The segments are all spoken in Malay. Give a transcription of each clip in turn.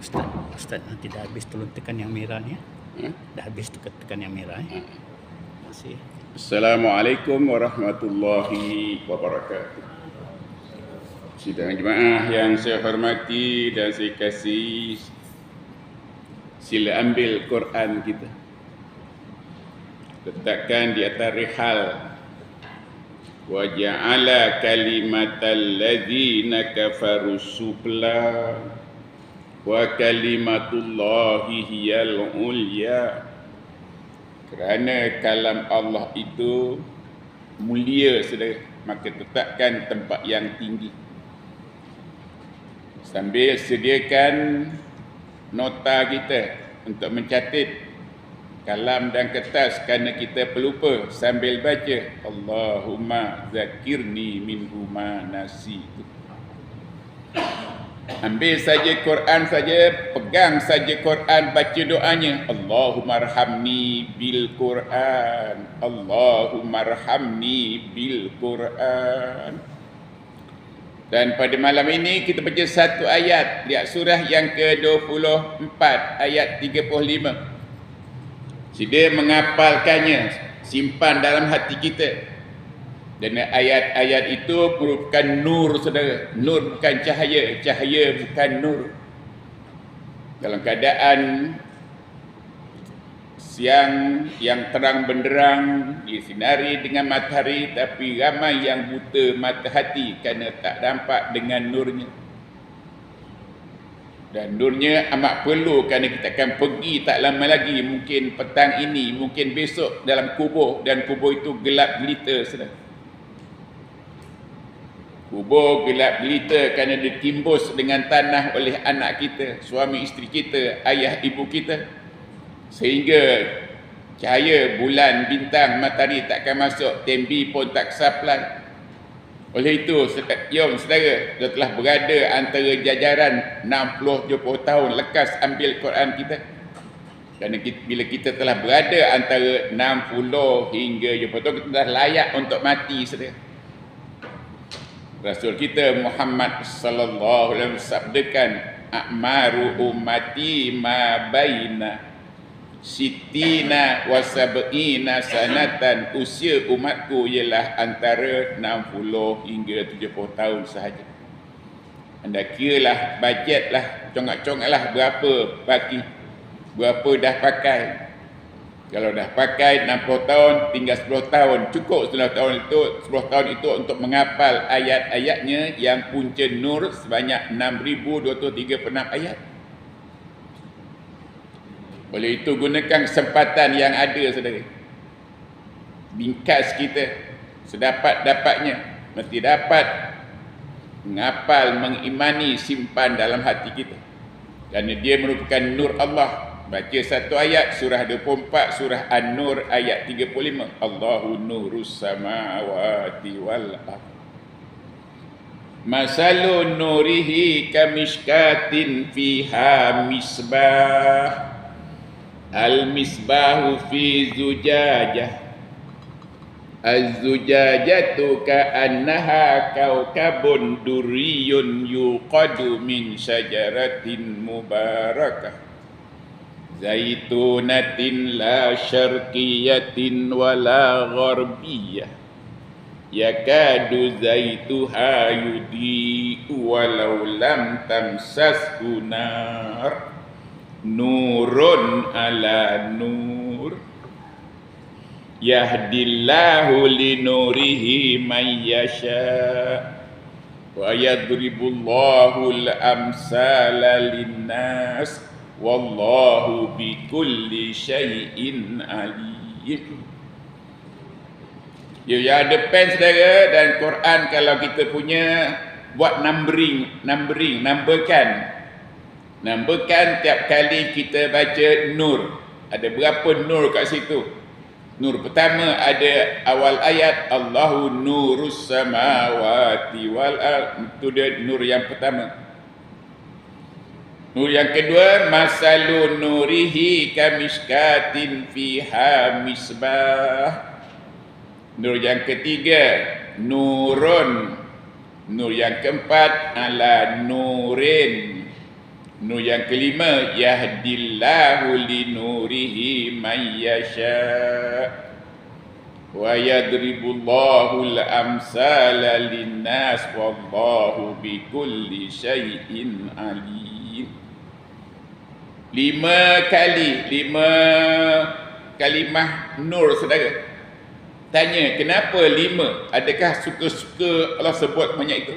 Ustaz, Ustaz, nanti dah habis tolong tekan yang merah ni. Dah habis tekan yang merah. Terima kasih. Assalamualaikum warahmatullahi wabarakatuh. Sidang jemaah yang saya hormati dan saya kasih, sila ambil Quran kita, letakkan di atas rihal. Wa ja'ala kalimatal ladzina kafaru sufla wa kalimatullahi hiyal ulya. Kerana kalam Allah itu mulia, saudara, maka tetapkan tempat yang tinggi. Sambil sediakan nota kita untuk mencatat kalam dan kertas kerana kita pelupa sambil baca. Allahumma zakirni minhu ma nasitu. Ambil saja Quran saja, pegang saja Quran, baca doanya. Allahumma arhamni bil Quran. Allahumma arhamni bil Quran. Dan pada malam ini kita baca satu ayat, lihat surah yang ke-24 ayat 35. Sila menghafalkannya, simpan dalam hati kita. Dan ayat-ayat itu merupakan nur, saudara. Nur bukan cahaya, cahaya bukan nur. Dalam keadaan siang yang terang benderang, disinari dengan matahari, tapi ramai yang buta mata hati kerana tak nampak dengan nurnya. Dan nurnya amat perlu kerana kita akan pergi tak lama lagi, mungkin petang ini, mungkin besok, dalam kubur. Dan kubur itu gelap gelita, saudara. Kubur gelap gelita kerana ditimbus dengan tanah oleh anak kita, suami isteri kita, ayah ibu kita. Sehingga cahaya bulan, bintang, matahari takkan masuk, tembi pun tak supply. Oleh itu, jom saudara, kita telah berada antara jajaran 60-70 tahun lekas ambil Quran kita. Kerana bila kita telah berada antara 60 hingga 70 tahun, kita dah layak untuk mati, saudara. Rasul kita Muhammad sallallahu alaihi wasallam sabdakan, a'maru ummati ma baina sitina wa sab'ina sanatan. Usia umatku ialah antara 60 hingga 70 tahun sahaja. Anda kiralah, bajetlah, congak-congaklah berapa baki, berapa dah pakai. Kalau dah pakai 60 tahun, tinggal 10 tahun. Cukup 10 tahun itu untuk menghafal ayat-ayatnya yang punca nur sebanyak 6,236 ayat. Oleh itu, gunakan kesempatan yang ada, saudara. Bingkas kita sedapat-dapatnya. Mesti dapat menghafal, mengimani, simpan dalam hati kita. Kerana dia merupakan nur Allah. Baca satu ayat, surah 24, surah An-Nur ayat 35. Allahu nurus samawati wal ardh. Masalun nurihi kamishkatin fiha misbah. Al-misbahu fi zujajah. Az-zujajatu ka'annaha kaukabun duriyun yuqadu min syajaratin mubarakah. Zaitunatin la syarqiyatin wala gharbiyah. Yakadu zaituha yudi'u walau lam tamsashu nar. Nurun ala nur. Yahdillahu linurihi man yasha. Wa yadribullahu al-amsala linnas. Wallahu bikulli syai'in alim. Ya, ada pen, saudara, dan Quran kalau kita punya, buat numberkan tiap kali kita baca nur. Ada berapa nur kat situ? Nur pertama ada awal ayat, Allahu nurus samawati wal ardh. Itu dia nur yang pertama. Nur yang kedua, masalun nurihi kamishkatin fiha misbah. Nur yang ketiga, nurun. Nur yang keempat, ala nurin. Nur yang kelima, yahdillahu linurihi man yasha' wa yadribullahu al-amsala linnas wallahu bikulli syai'in alim. 5 kalimah nur, saudara. Tanya, kenapa 5? Adakah suka-suka Allah sebut banyak itu?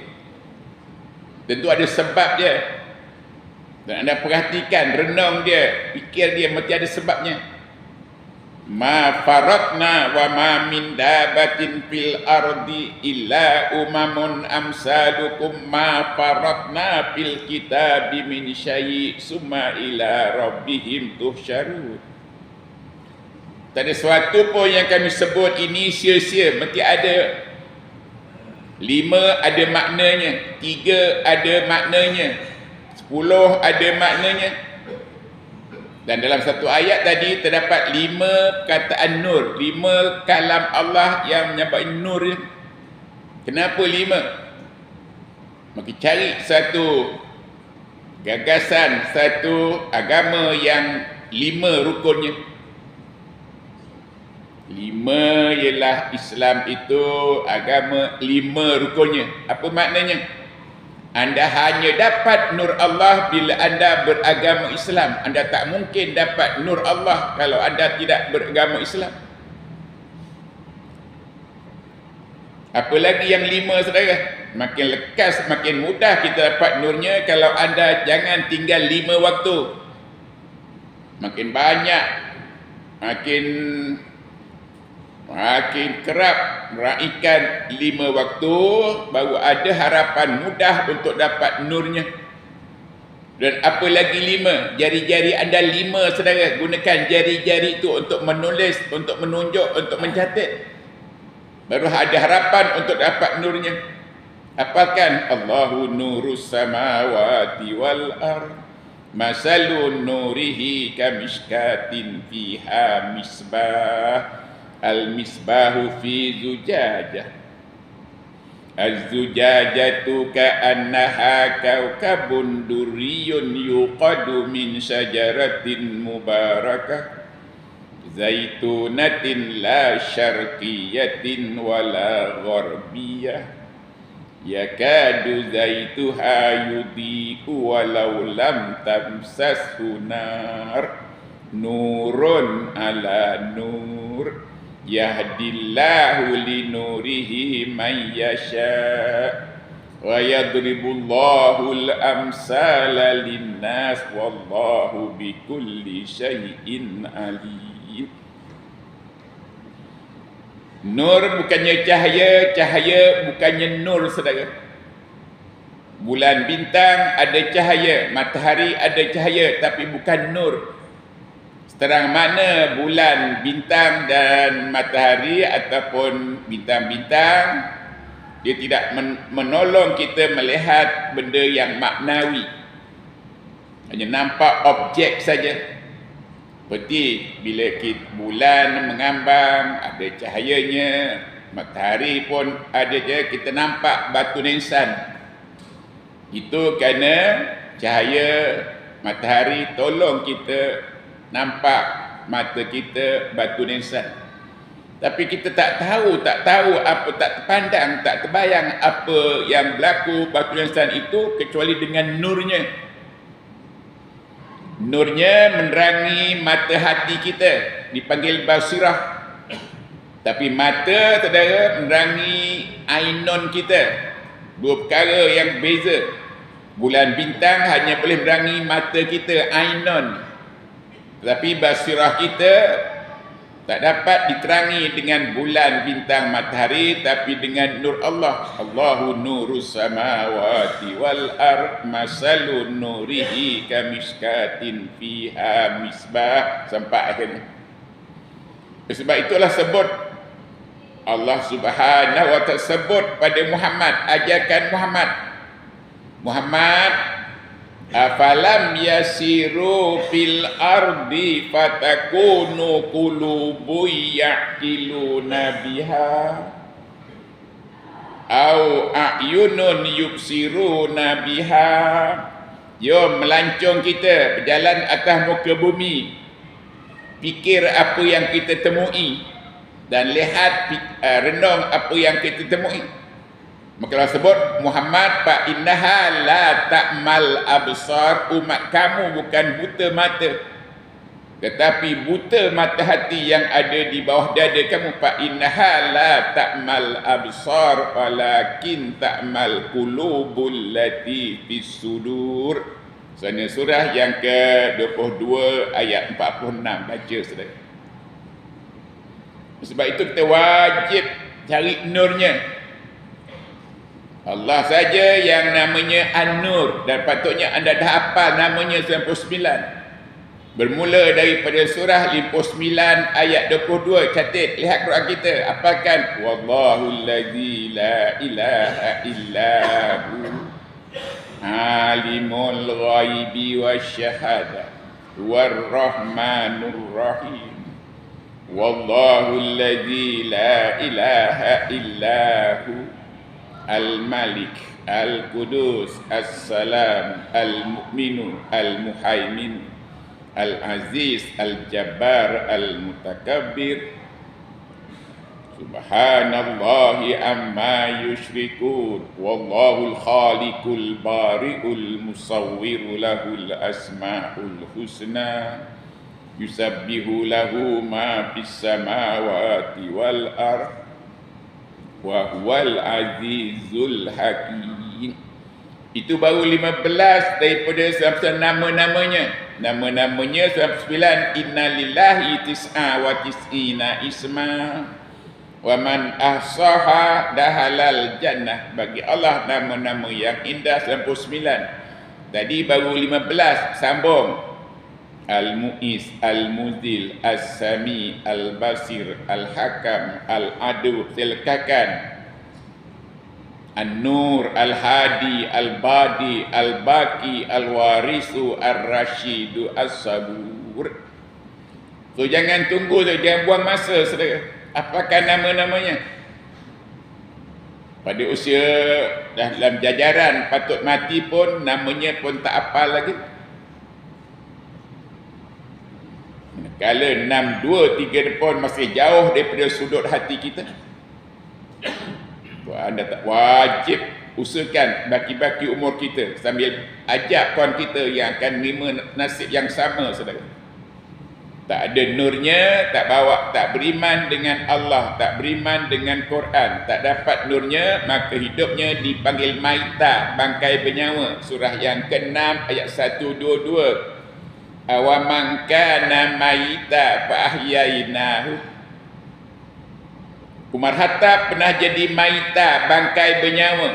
Tentu ada sebab dia. Dan anda perhatikan, renung dia, fikir dia, mesti ada sebabnya. Ma faratna wa ma min dabatin fil ardi illa umamun amsalukum ma faratna fil kitabi min syai' summa ila rabbihim tuhsyarun. Tak ada sesuatu pun yang kami sebut ini sia-sia, mesti ada. 5 ada maknanya, 3 ada maknanya, 10 ada maknanya. Dan dalam satu ayat tadi terdapat 5 perkataan nur, 5 kalam Allah yang menyebabkan nur. Kenapa 5? Maka cari satu gagasan, satu agama yang 5 rukunnya. 5 ialah Islam itu agama 5 rukunnya. Apa maknanya? Anda hanya dapat nur Allah bila anda beragama Islam. Anda tak mungkin dapat nur Allah kalau anda tidak beragama Islam. Apalagi yang 5, saudara. Makin lekas, makin mudah kita dapat nurnya kalau anda jangan tinggal 5 waktu. Makin banyak, makin kerap meraihkan 5 waktu, baru ada harapan mudah untuk dapat nurnya. Dan apa lagi 5? Jari-jari anda 5, saudara. Gunakan jari-jari itu untuk menulis, untuk menunjuk, untuk mencatat. Baru ada harapan untuk dapat nurnya. Apalkan Allahu nurus samawati wal ard. Masalun nurihi kamishkatin fiha misbah. Al-misbahu fi zujajah. Az-zujajatu ka'annaha kawkabun durriyun yuqadu min syajaratin mubarakah zaitunatin la syarqiyatin wala gharbiyah yakadu zaituha yudhi'u walau lam tamsashu nar nurun ala nur yahdillahu linurihi man yasha' wa yadribullahu al-amsala linnas wallahu bikulli syai'in alim. Nur bukannya cahaya, cahaya bukannya nur, saudara. Bulan bintang ada cahaya, matahari ada cahaya, tapi bukan nur. Seterang mana bulan, bintang dan matahari ataupun bintang-bintang, dia tidak menolong kita melihat benda yang maknawi. Hanya nampak objek saja. Seperti bila bulan mengambang, ada cahayanya, matahari pun ada je, kita nampak batu nisan. Itu kerana cahaya matahari tolong kita nampak mata kita batu nisan. Tapi kita tak tahu apa, tak terpandang, tak terbayang apa yang berlaku batu nisan itu kecuali dengan nurnya. Nurnya menerangi mata hati kita, dipanggil basirah. Tapi mata, saudara, menerangi ainon kita. Dua perkara yang beza. Bulan bintang hanya boleh menerangi mata kita, ainon. Tapi basirah kita tak dapat diterangi dengan bulan, bintang, matahari, tapi dengan nur Allah. Allahu nurus samawati wal ard masalun nurihi kamishkatin fiha misbah, sampai akhirnya. Sebab itulah sebut Allah Subhanahu wa ta'ala sebut pada Muhammad, ajarkan Muhammad, afalam yasiru fil ardi fatakunu qulubu ya'qiluna biha au a'yunun yubsiruna biha Jom melancong kita berjalan atas muka bumi. Fikir apa yang kita temui dan lihat renung apa yang kita temui. Maka Allah sebut Muhammad fa innaha la ta'mal absar, umat kamu bukan buta mata, tetapi buta mata hati yang ada di bawah dada kamu. Fa innaha la ta'mal absar walakin ta'mal qulubul lati fis sudur. Sana surah yang ke-22 ayat 46, baca saudara. Sebab itu kita wajib cari nurnya. Allah saja yang namanya An-Nur, dan patutnya anda dah hafal namanya 99. Bermula daripada surah 59 ayat 22. Catat, lihat Quran kita, apakan wallahul ladzi la ilaha illahu alimul ghaibi wasyahadah warrahmanur rahim. Wallahul ladzi la ilaha illahu al-malik al-qudus as-salam al-mu'minu al-muhaimin Al-Aziz, Al-Jabbar, Al-Mutakabbir. Subhanallahi amma yushrikun. Wallahul khaliqul bari'ul musawwiru lahul asma'ul husna. Yusabbihu lahu ma fis samawati wal ard. Wa huwal azizul hakim. Itu baru 15 daripada nama-namanya. Nama-namanya 9. Inna lillahi tis'a wa tis'ina isma wa man ahsaha dahalal jannah. Bagi Allah nama-nama yang indah 99. Tadi baru 15. Sambung. Al-Mu'is, Al-Muzil, As-Sami, Al-Basir, Al-Hakam, Al-Adu, Silkakan, An-Nur, Al-Hadi, Al-Badi, Al-Baqi, Al-Warisu, Ar-Rashidu, As-Sabur. So jangan tunggu tu, jangan buang masa saudara. Apakah nama-namanya? Pada usia dalam jajaran patut mati pun namanya pun tak hafal lagi. Kalau 6, 2, 3 depan masih jauh daripada sudut hati kita. Anda tak wajib usahakan baki-baki umur kita sambil ajak kawan kita yang akan menerima nasib yang sama saudara. Tak ada nurnya, tak beriman dengan Allah, tak beriman dengan Quran, tak dapat nurnya, maka hidupnya dipanggil maita, bangkai bernyawa. Surah yang ke-6 ayat 122. Awaman kana maita fa ahyainahu. Umar Khattab pernah jadi maita, bangkai bernyawa,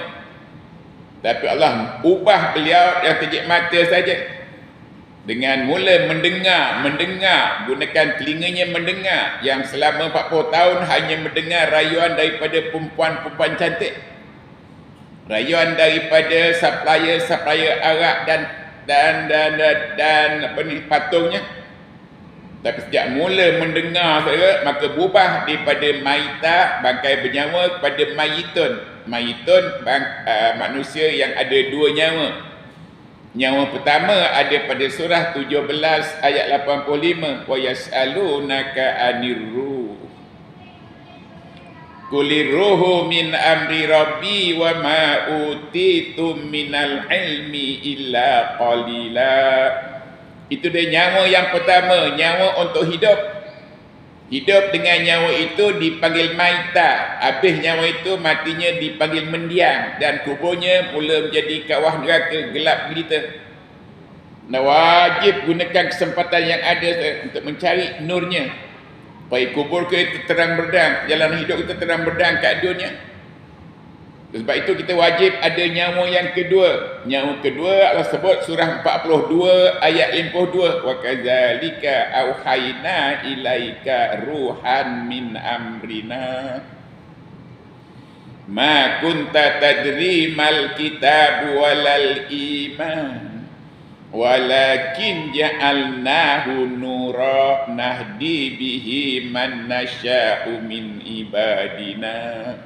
tapi Allah ubah beliau yang kejip mata saja dengan mula mendengar, gunakan telinganya mendengar, yang selama 40 tahun hanya mendengar rayuan daripada perempuan-perempuan cantik, rayuan daripada supplier arak dan apa ni, patungnya. Tapi sejak mula mendengar saja, maka berubah daripada maita, bangkai bernyawa, kepada mayitun. Mayitun manusia yang ada 2 nyawa. Nyawa pertama ada pada surah 17 ayat 85. Wa yas'alunaka 'anir ruh. Qulir ruhu min amri rabbi wa ma utitum minal ilmi illa qalila. Itu dia nyawa yang pertama, nyawa untuk hidup. Hidup dengan nyawa itu dipanggil maita. Habis nyawa itu matinya dipanggil mendiang, dan kuburnya mula menjadi kawah neraka, gelap gelita. Nah, wajib gunakan kesempatan yang ada untuk mencari nurnya, supaya kubur kita terang berdang, jalan hidup kita terang berdang kat dunia. Sebab itu kita wajib ada nyawa yang kedua. Nyawa kedua Allah sebut surah 42 ayat 52. Wa kadzalika auhayna ilaika ruhan min amrina ma kunta tadri mal kitab walal iman walakin ja'alnahu nura nahdi bihi man nasya'u min ibadina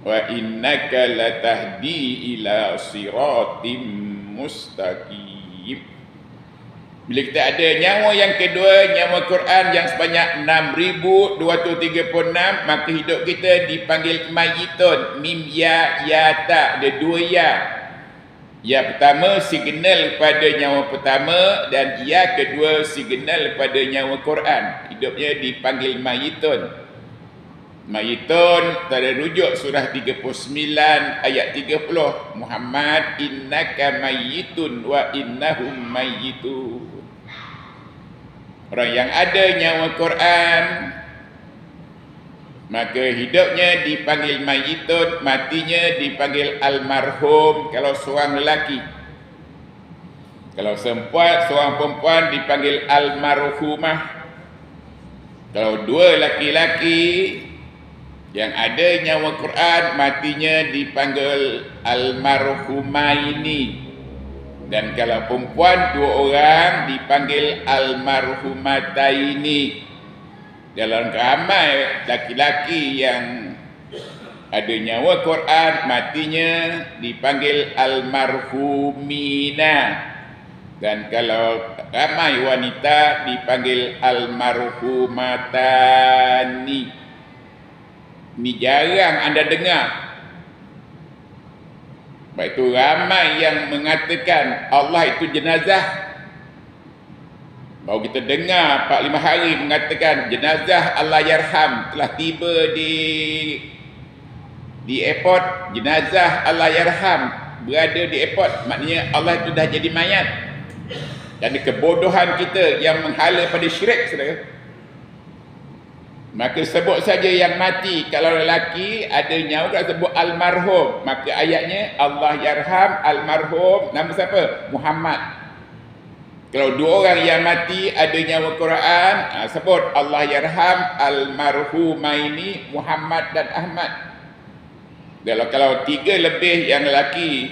wa innaka latahdi ila siratim mustaqim. Bila kita ada nyawa yang kedua, nyawa Quran yang sebanyak 6,236, maka hidup kita dipanggil mayitun. Mim ya ya ta, ada 2 ya. Ya pertama signal pada nyawa pertama dan ya kedua signal pada nyawa Quran. Hidupnya dipanggil mayitun. Mayitun pada rujuk surah 39 ayat 30. Muhammad innaka mayitun wa innahum mayitun. Orang yang ada nyawa Quran, maka hidupnya dipanggil mayitun, matinya dipanggil almarhum kalau seorang lelaki. Kalau seorang perempuan dipanggil almarhumah. Kalau 2 laki-laki yang ada nyawa Quran, matinya dipanggil almarhumaini. Dan kalau perempuan 2 orang dipanggil almarhumataini. Dalam ramai laki-laki yang ada nyawa Quran, matinya dipanggil almarhumina. Dan kalau ramai wanita dipanggil almarhumatani. Ini jarang anda dengar. Sebab itu ramai yang mengatakan Allah itu jenazah. Baru kita dengar 4-5 hari mengatakan jenazah Allah yarham telah tiba di airport. Jenazah Allah yarham berada di airport. Maknanya Allah itu dah jadi mayat. Dan kebodohan kita yang menghala pada syirik, saudara. Maka sebut saja yang mati. Kalau lelaki ada nyawa, kalau sebut almarhum, maka ayatnya Allah yarham almarhum. Nama siapa? Muhammad. Kalau 2 orang yang mati ada nyawa Quran, sebut Allah yarham almarhumaini Muhammad dan Ahmad. Kalau 3 lebih yang lelaki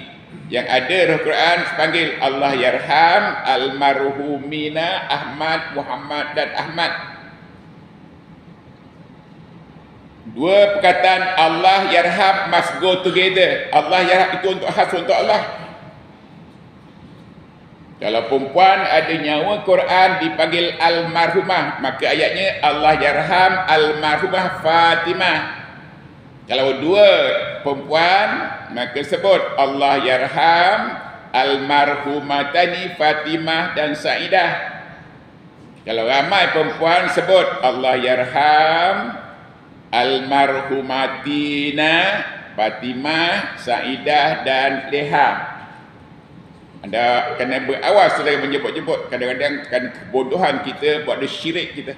yang ada roh Quran, panggil Allah yarham almarhumina Ahmad, Muhammad dan Ahmad. 2 perkataan Allah yarham must go together. Allah yarham itu untuk khas untuk Allah. Kalau perempuan ada nyawa Quran dipanggil almarhumah, maka ayatnya Allah yarham almarhumah Fatimah. Kalau 2 perempuan, maka sebut Allah yarham almarhumatani Fatimah dan Saidah. Kalau ramai perempuan, sebut Allah yarham almarhumatina Fatimah, Saidah dan Leha. Anda kena berawas saudara menyebut-nyebut. Kadang-kadang kan kebodohan kita buat ada syirik kita.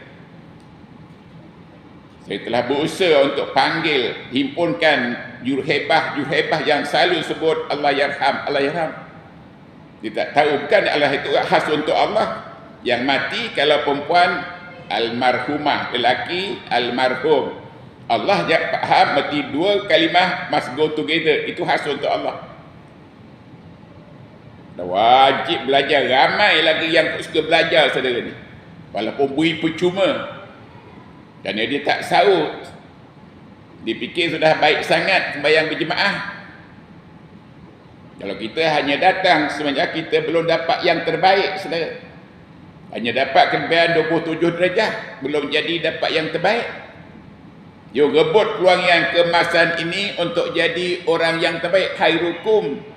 Saya telah berusaha untuk panggil, himpunkan juruhebah yang selalu sebut Allah yarham, Allah yarham. Dia tak tahu bukan Allah itu khas untuk Allah. Yang mati kalau perempuan almarhumah, lelaki almarhum. Allah faham mesti 2 kalimah must go together. Itu khas untuk Allah. Dah wajib belajar. Ramai lagi yang tak suka belajar saudara ni. Walaupun beri percuma. Kerana dia tak sahut. Dia fikir sudah baik sangat sembahyang berjemaah. Kalau kita hanya datang, sebenarnya kita belum dapat yang terbaik saudara. Hanya dapat kelebihan 27 derajat. Belum jadi dapat yang terbaik. You rebut peluang yang keemasan ini untuk jadi orang yang terbaik. Khairukum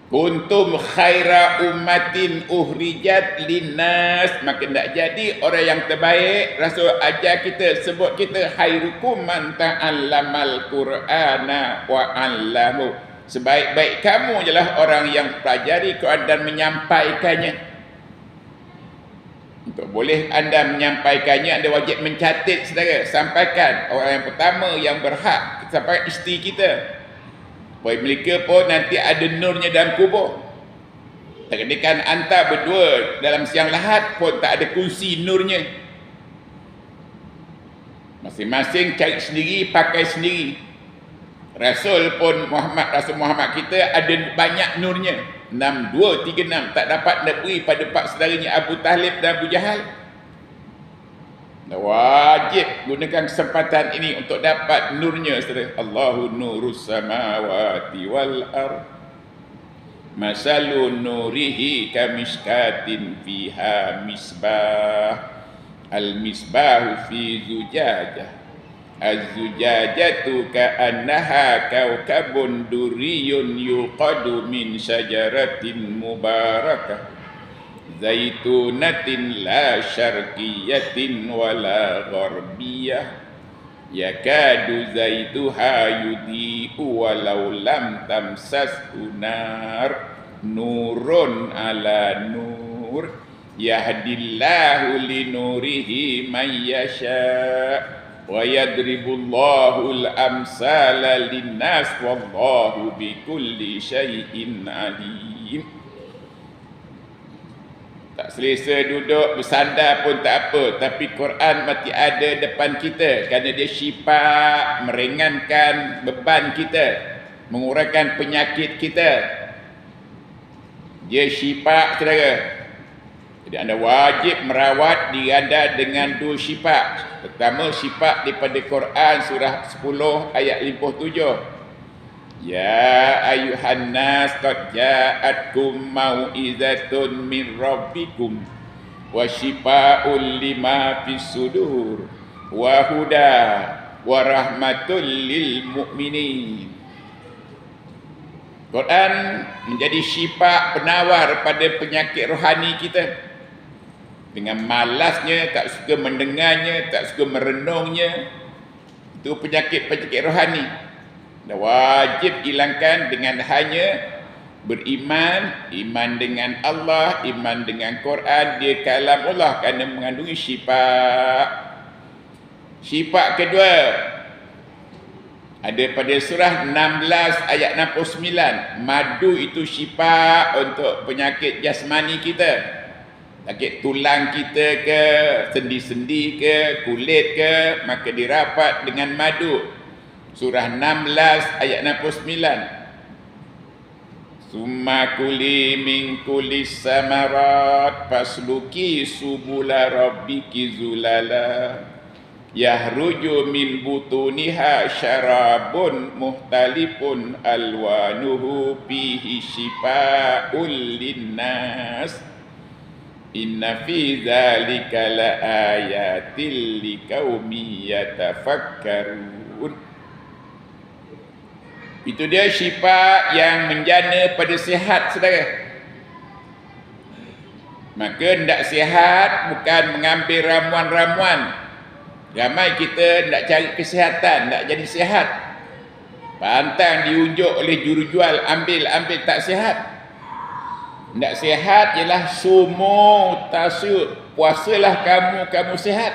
kuntum khaira ummatin uhrijat linnas. Maka tak jadi orang yang terbaik. Rasul ajar kita, sebut kita khairukum man ta'allamal qur'ana wa 'allamu. Sebaik-baik kamu ialah orang yang pelajari Quran dan menyampaikannya. Untuk boleh anda menyampaikannya, anda wajib mencatat saudara. Sampaikan. Orang yang pertama yang berhak sampai isteri kita. Supaya mereka pun nanti ada nurnya dalam kubur. Terkadang anda berdua dalam siang lahad pun tak ada kunci nurnya. Masing-masing cari sendiri, pakai sendiri. Rasul Muhammad kita ada banyak nurnya. 6236 tak dapat nak beri pada 4 saudaranya Abu Talib dan Abu Jahal. Wajib gunakan kesempatan ini untuk dapat nurnya saudara. Allahu nurus samawati wal ard. Masalu nurihi kamishkatin fiha misbah. Al-misbahu fi zujajah. Az-zujajatu ka'annaha kawkabun duriyun yuqadu min syajaratin mubarakah zaitunatin la syarqiyatin wala gharbiyah yakadu zaituha yudhi'u walau lam tamsashu nar nurun ala nur yahdillahu linurihi man yasha' wa yadribullahu al-amsala linnas wallahu bikulli syai'in alim. Tak selesa duduk bersandar pun tak apa, tapi Quran mesti ada depan kita kerana dia syifa, meringankan beban kita, mengurangkan penyakit kita. Dia syifa, saudara. Jadi anda wajib merawat diri anda dengan dua syifa. Pertama, syifa daripada Quran surah 10 ayat 57. Ya ayuhan nas qad ja'atkum mau'izatun min rabbikum wa syifaa'un lima fis sudur wa huda wa rahmatul lil mu'minin. Quran menjadi syifa, penawar pada penyakit rohani kita. Dengan malasnya, tak suka mendengarnya, tak suka merenungnya, itu penyakit-penyakit rohani. Dan wajib hilangkan dengan hanya beriman, iman dengan Allah, iman dengan Quran, dia kalam Allah kerana mengandungi syifa. Syifa kedua ada pada surah 16 ayat 69. Madu itu syifa untuk penyakit jasmani kita. Sakit tulang kita ke, sendi-sendi ke, kulit ke, maka dirapat dengan madu. Surah 16 ayat 69. Summa kuli min kulis samarat fasluki subula rabbiki zulala yahruju min butuniha syarabun muhtalifun alwanuhu fihi shifa'ul linnas. Inna fi dzalika laayatil liqaumin yatafakkarun. Itu dia syifa yang menjana pada sihat, saudara. Maka hendak sihat bukan mengambil ramuan-ramuan. Ramai kita hendak cari kesihatan, hendak jadi sihat. Pantang diunjuk oleh jurujual, ambil tak sihat. Hendak sihat ialah sumu tasyud, puasalah kamu sihat.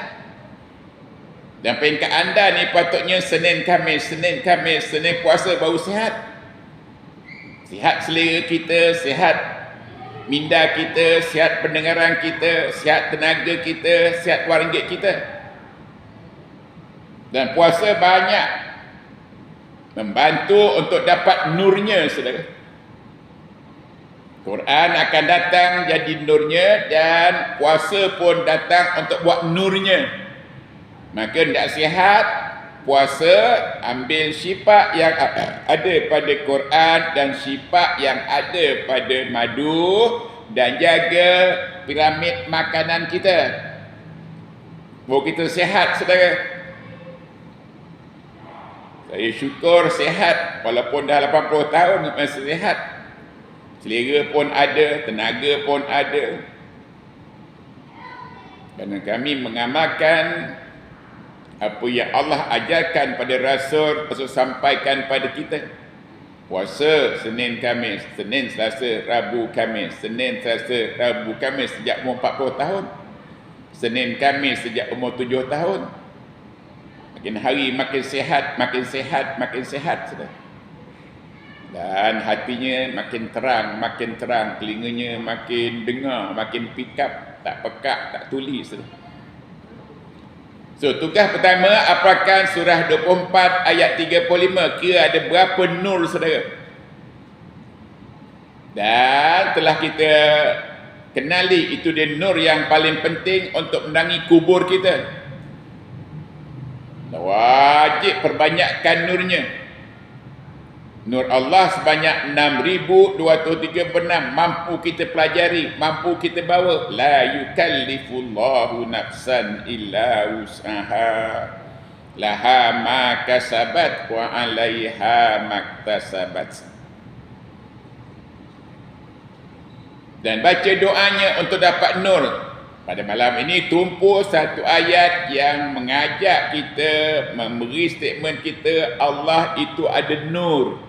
Dan peringkat anda ni patutnya Senin Khamis, Senin puasa baru sihat. Sihat selera kita, sihat minda kita, sihat pendengaran kita, sihat tenaga kita, sihat wang ringgit kita. Dan puasa banyak membantu untuk dapat nurnya, saudara. Quran akan datang jadi nurnya dan puasa pun datang untuk buat nurnya. Maka hendak sihat, puasa, ambil syifa yang ada pada Quran dan syifa yang ada pada madu dan jaga piramid makanan kita. Baru kita sihat, saudara. Saya syukur sihat walaupun dah 80 tahun masih sihat. Selera pun ada, tenaga pun ada. Kerana kami mengamalkan apa yang Allah ajarkan pada Rasul sampaikan pada kita. Puasa Senin Khamis, Senin Selasa Rabu Khamis, Senin Selasa Rabu Khamis sejak umur 40 tahun. Senin Khamis sejak umur 7 tahun. Makin hari makin sihat, saudara. Dan hatinya makin terang, telinganya makin dengar, makin pick up, tak pekak, tak tulis. So, tugas pertama, apakah surah 24 ayat 35, kira ada berapa nur, saudara? Dan telah kita kenali, itu dia nur yang paling penting untuk menangi kubur kita. Wajib perbanyakkan nurnya. Nur Allah sebanyak 6,236 mampu kita pelajari, mampu kita bawa. La yukallifullahu nafsan illa wus'aha. Laha ma kasabat wa 'alaiha maktasabat. Dan baca doanya untuk dapat nur. Pada malam ini tumpu satu ayat yang mengajak kita, memberi statement kita, Allah itu ada nur.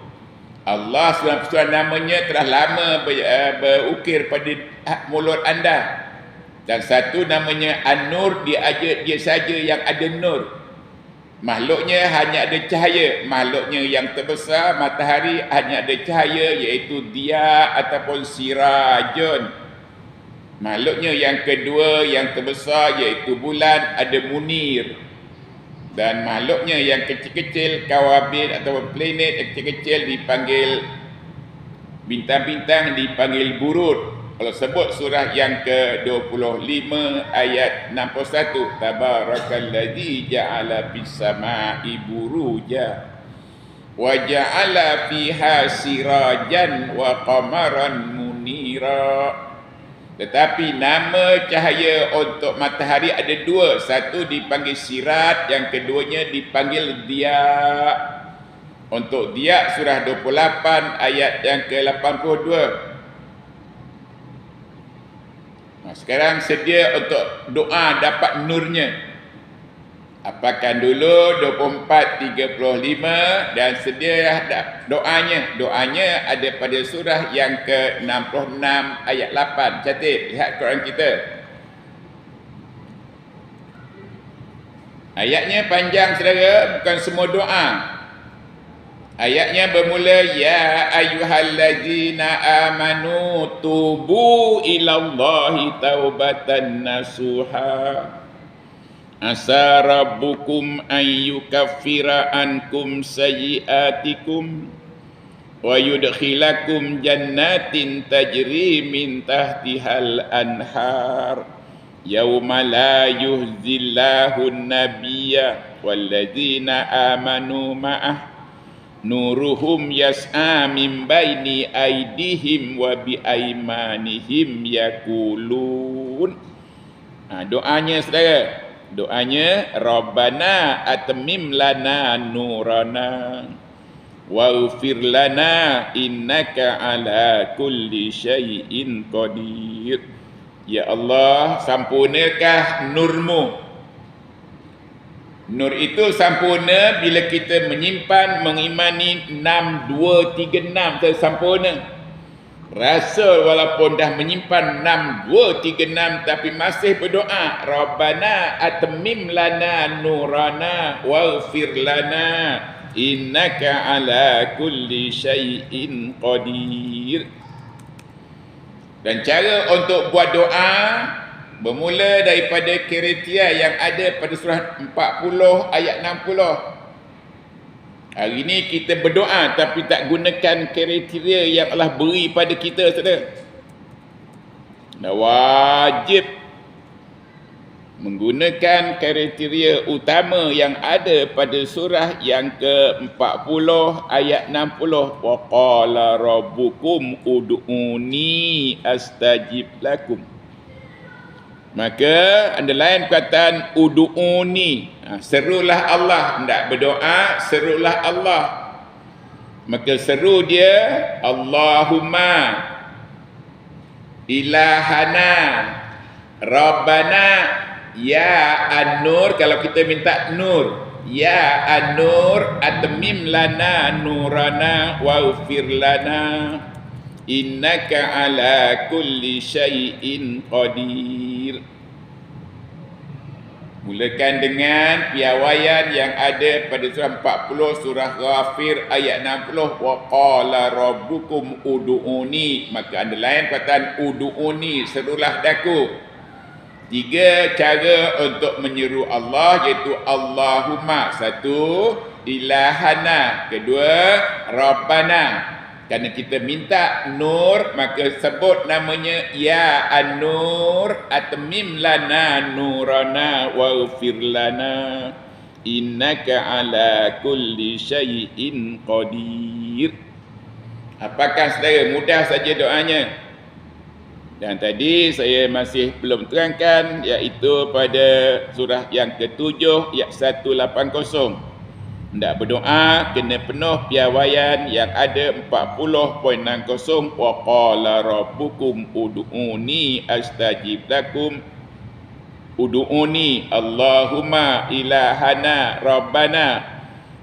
Allah SWT namanya telah lama berukir pada mulut anda. Dan satu namanya An-Nur, dia saja yang ada nur. Makhluknya hanya ada cahaya. Makhluknya yang terbesar, matahari, hanya ada cahaya, iaitu dia ataupun sirajun. Makhluknya yang kedua, yang terbesar, iaitu bulan, ada munir. Dan makhluknya yang kecil-kecil, kawabin atau planet yang kecil-kecil dipanggil bintang-bintang, dipanggil burud. Kalau sebut surah yang ke-25 ayat 61, tabarakalladzi ja'ala fis sama'i buruja wa ja'ala fiha sirajan wa qamaran munira. Tetapi nama cahaya untuk matahari ada dua. Satu dipanggil sirat, yang keduanya dipanggil dia. Untuk dia surah 28 ayat yang ke-82. Nah, sekarang sedia untuk doa dapat nurnya. Apakan dulu 24, 35 dan sedia doanya. Doanya ada pada surah yang ke-66 ayat 8. Catat, lihat Quran kita. Ayatnya panjang saudara, bukan semua doa. Ayatnya bermula ya ayyuhallazina amanu tubu ilallahi taubatan nasuha. Asa rabbukum an yukaffira ankum sayyiatikum wa yudkhilakum jannatin tajri min tahtihal anhar yauma la yuhzillahu an-nabiyya walladzina amanu ma'ah nuruhum yas'a min baini aydihim wa bi aymanihim yaqulun. Doanya saudara, doanya Rabbana atmim lana nurana waghfir lana innaka ala kulli syai'in qadir. Ya Allah, sampurnakan nurmu. Nur itu sempurna bila kita menyimpan, mengimani 6236 itu sempurna. Rasul walaupun dah menyimpan 6236 tapi masih berdoa, Rabbana atmim lana nurana waghfir lana innaka ala kulli syai'in qadir. Dan cara untuk buat doa bermula daripada kriteria yang ada pada surah 40 ayat 60. Hari ini kita berdoa tapi tak gunakan kriteria yang Allah beri pada kita, saudara. Dan wajib menggunakan kriteria utama yang ada pada surah yang ke-40 ayat 60. Wa qala rabbukum ud'uni astajib lakum. Maka underline perkataan ud'uni. Serulah Allah, hendak berdoa, serulah Allah. Maka seru dia Allahumma ilahana Rabbana ya an-nur. Kalau kita minta nur, ya an-nur atmim lana nurana waghfir lana innaka ala kulli syai'in qadir. Mulakan dengan piawaian yang ada pada surah 40 surah Ghafir ayat 60. Wa qala rabbukum ud'uni. Maka underline perkataan ud'uni, serulah daku. Tiga cara untuk menyeru Allah, iaitu Allahumma, satu, ilahana, kedua, Rabbana. Kerana kita minta nur, maka sebut namanya ya an-nur atmim lana nurana waghfir lana innaka ala kulli syai'in qadir. Apakah saudara mudah saja doanya? Dan tadi saya masih belum terangkan, iaitu pada surah yang ke-7 ayat 180. Hendak berdoa kena penuh piawaian yang ada 40.60. Wa qala rabbukum ud'uni astajib lakum. Ud'uni Allahumma ilahana rabbana.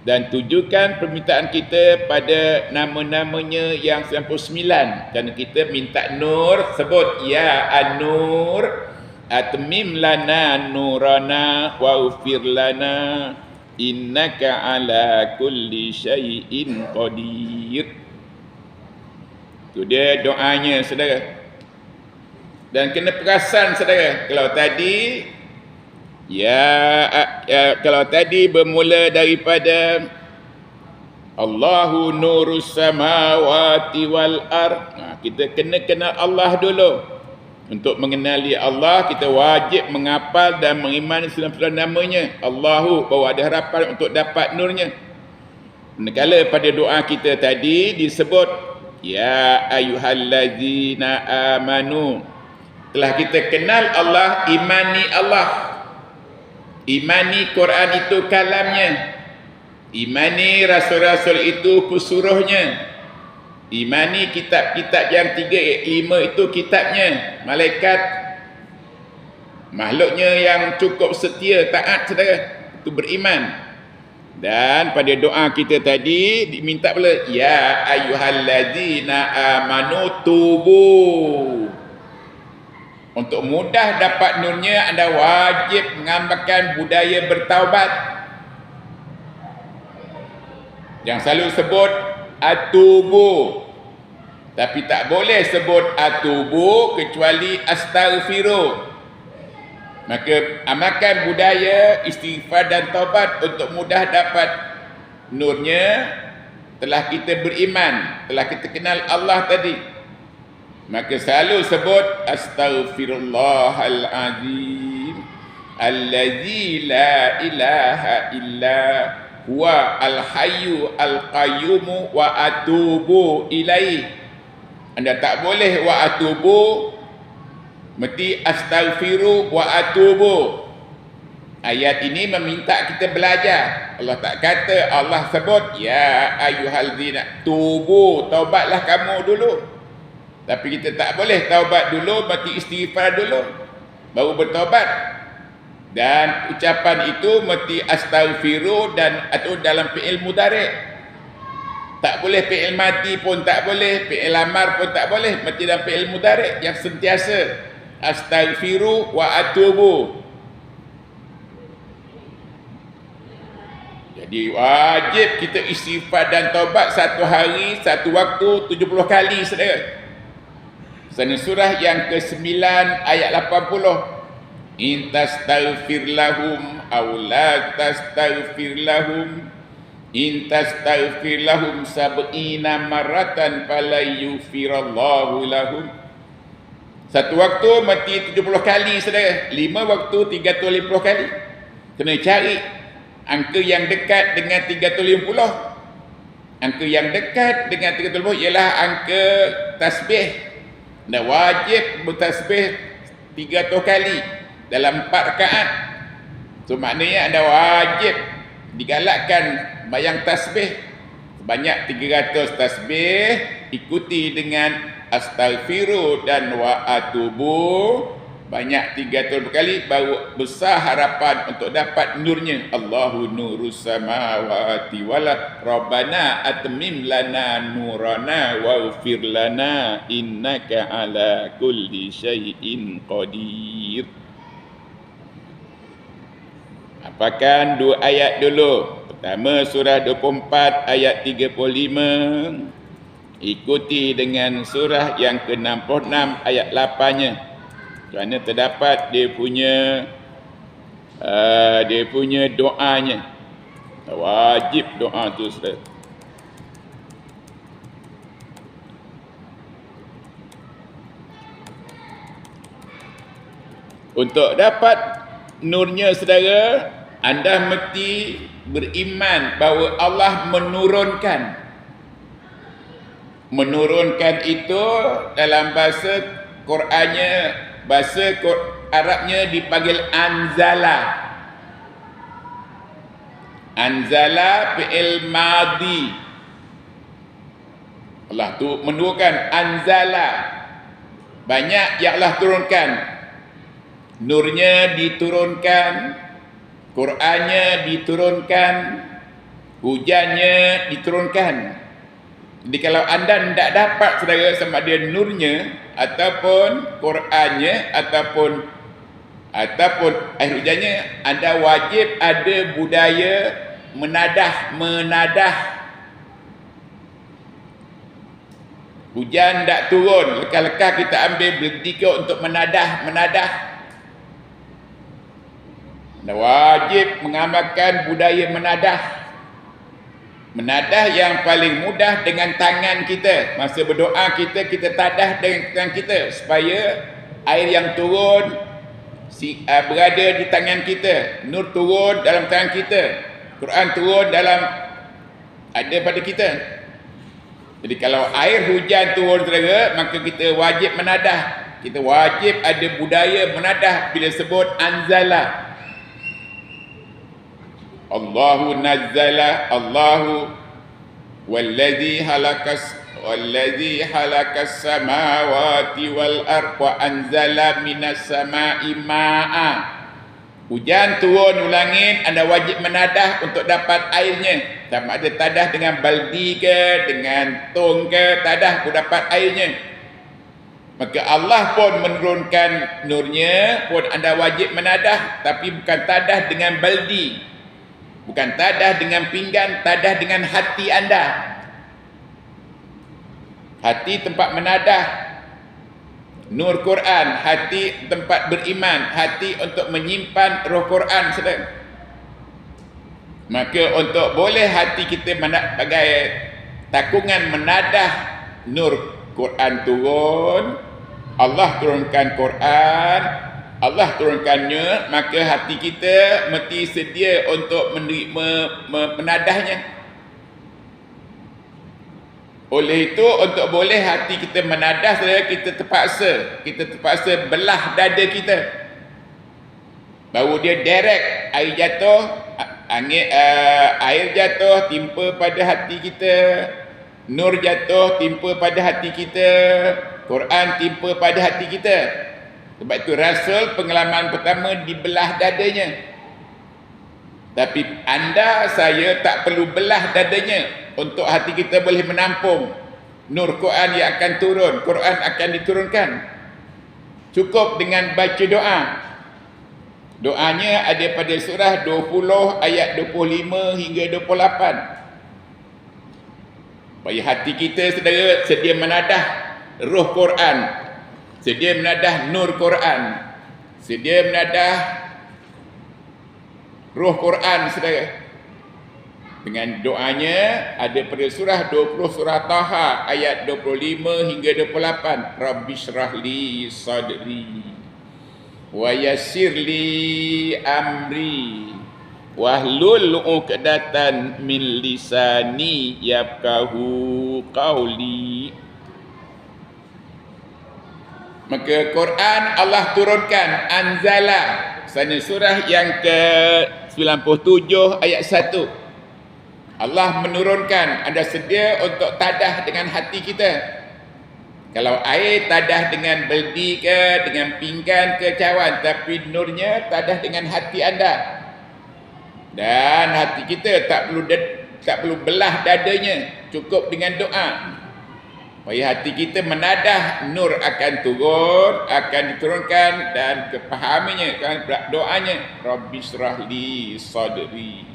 Dan tujukan permintaan kita pada nama-namanya yang 99. Kerana kita minta nur, sebut ya an-nur, atmim lana nurana wa ufir lana innaka ala kulli syai'in qadir. Itu dia doanya saudara. Dan kena perasan saudara, kalau tadi kalau tadi bermula daripada Allahu nurus samawati wal ard, kita kena kenal Allah dulu. Untuk mengenali Allah, kita wajib menghafal dan mengimani 99 namanya. Allahu, baru ada harapan untuk dapat nurnya. Manakala pada doa kita tadi disebut ya ayyuhallazina amanu, telah kita kenal Allah, imani Allah. Imani Quran itu kalamnya. Imani rasul-rasul itu pesuruhnya. Imani kitab-kitab yang 5 itu kitabnya. Malaikat, makhluknya yang cukup setia, taat saudara. Itu beriman. Dan pada doa kita tadi diminta pula ya ayyuhallazina amanu tubu. Untuk mudah dapat nurnya, anda wajib mengamalkan budaya bertaubat. Yang selalu sebut atubu. Tapi tak boleh sebut atubu kecuali astaghfiru. Maka amalkan budaya istighfar dan taubat untuk mudah dapat nurnya. Telah kita beriman, telah kita kenal Allah tadi, maka selalu sebut astaghfirullahalazim allazi la ilaha illa huwa al-hayyu al-qayyum wa atubu ilaih. Anda tak boleh wa atubu, mesti astaghfiru wa atubu. Ayat ini meminta kita belajar. Allah tak kata, Allah sebut ya ayyuhallazina tubu, taubatlah kamu dulu. Tapi kita tak boleh taubat dulu, mesti istighfar dulu, baru bertaubat. Dan ucapan itu mesti astaghfiru dan atau dalam fi'il mudhari'. Tak boleh fi'il madi pun tak boleh, fi'il amar pun tak boleh, mesti dalam fi'il mudhari' yang sentiasa astaghfiru wa atubu. Jadi wajib kita istighfar dan taubat satu hari, satu waktu 70 kali saudara. Sana surah yang ke-9 ayat 80. In tastaghfir lahum aw la tastaghfir lahum in tastaghfir lahum sab'ina maratan fala yughfirallahu lahum. Satu waktu mati 70 kali saudara. 5 waktu 350 kali. Kena cari angka yang dekat dengan 350. Angka yang dekat dengan 350 ialah angka tasbih. Anda wajib bertasbih 300 kali dalam 4 rakaat. So maknanya anda wajib digalakkan bayang tasbih sebanyak 300 tasbih, ikuti dengan astaghfiru dan wa atubu banyak 300 kali, baru besar harapan untuk dapat nurnya. Allahu nurus samawati wal rabbana atmim lana nurana waghfir lana innaka ala kulli syai'in qadir. Apakan dua ayat dulu. Pertama surah 24 ayat 35. Ikuti dengan surah yang ke-66 ayat 8-nya. Kerana terdapat dia punya doanya. Wajib doa tu saudara. Untuk dapat nurnya saudara, anda mesti beriman bahawa Allah menurunkan. Menurunkan itu dalam bahasa Qurannya, Arabnya dipanggil anzala. Anzala fi'il madi. Allah tu menurunkan anzala. Banyak yang Allah turunkan. Nurnya diturunkan, Qurannya diturunkan, hujannya diturunkan. Jadi kalau anda tidak dapat saudara sama dia nurnya ataupun Qurannya ataupun air hujannya, anda wajib ada budaya menadah. Hujan tak turun, lekah-lekah kita ambil bertiga untuk menadah. Anda wajib mengamalkan budaya menadah. Menadah yang paling mudah dengan tangan kita. Masa berdoa kita tadah dengan tangan kita supaya air yang turun berada di tangan kita, nur turun dalam tangan kita, Quran turun ada pada kita. Jadi kalau air hujan turun saudara, maka kita wajib menadah. Kita wajib ada budaya menadah bila sebut anzala. Allahu nazzala, Allahu wallazi halakas samawati wal ardh wa anzala minas samai ma'a. Hujan turun langit, anda wajib menadah untuk dapat airnya. Sama ada tadah dengan baldi ke, dengan tong ke, tadah pun dapat airnya. Maka Allah pun menurunkan nurnya, pun anda wajib menadah, tapi bukan tadah dengan baldi, bukan tadah dengan pinggan, tadah dengan hati anda. Hati tempat menadah nur Quran, hati tempat beriman, hati untuk menyimpan roh Quran saudara. Maka untuk boleh hati kita sebagai takungan menadah nur Quran turun, Allah turunkan Quran, Allah turunkannya, maka hati kita mesti sedia untuk menadahnya. Oleh itu, untuk boleh hati kita menadah, kita terpaksa belah dada kita. Baru dia direct air jatuh, air jatuh timpa pada hati kita, nur jatuh timpa pada hati kita, Quran timpa pada hati kita. Sebab itu Rasul pengalaman pertama dibelah dadanya. Tapi anda, saya tak perlu belah dadanya untuk hati kita boleh menampung nur Quran yang akan turun, Quran akan diturunkan. Cukup dengan baca doa. Doanya ada pada surah 20 ayat 25 hingga 28. Supaya hati kita saudara sedia menadah roh Quran, sedia menadah nur Quran, sedia menadah roh Quran saudara. Dengan doanya ada pada surah 20 surah Taha ayat 25 hingga 28. Rabbishrahli sadri wa yassirli amri wahlul 'uqdatan min lisani yafqahu qawli. Maka Quran Allah turunkan anzala, sana surah yang ke 97 ayat 1. Allah menurunkan, anda sedia untuk tadah dengan hati kita. Kalau air tadah dengan beldi ke, dengan pinggan ke cawan, tapi nurnya tadah dengan hati anda. Dan hati kita tak perlu belah dadanya, cukup dengan doa. Supaya hati kita menadah, nur akan turun, akan diturunkan, dan kepahaminya, doanya, Rabbishrahli sadri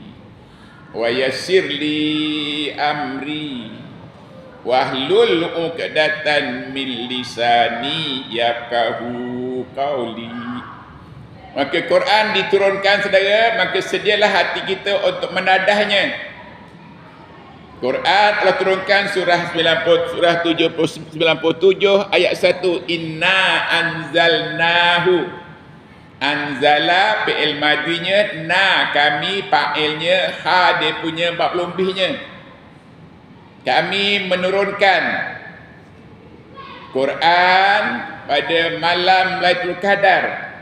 wa yassirli amri wahlul 'uqdatan min lisani yafqahu qawli. Maka Quran diturunkan saudara, maka sedialah hati kita untuk menadahnya. Quran telah turunkan surah 97 ayat 1. Inna anzalnahu. Anzala fi'il madinya, na kami fa'ilnya, ha dia punya bab lebihnya. Kami menurunkan. Quran pada malam Lailatul Qadar.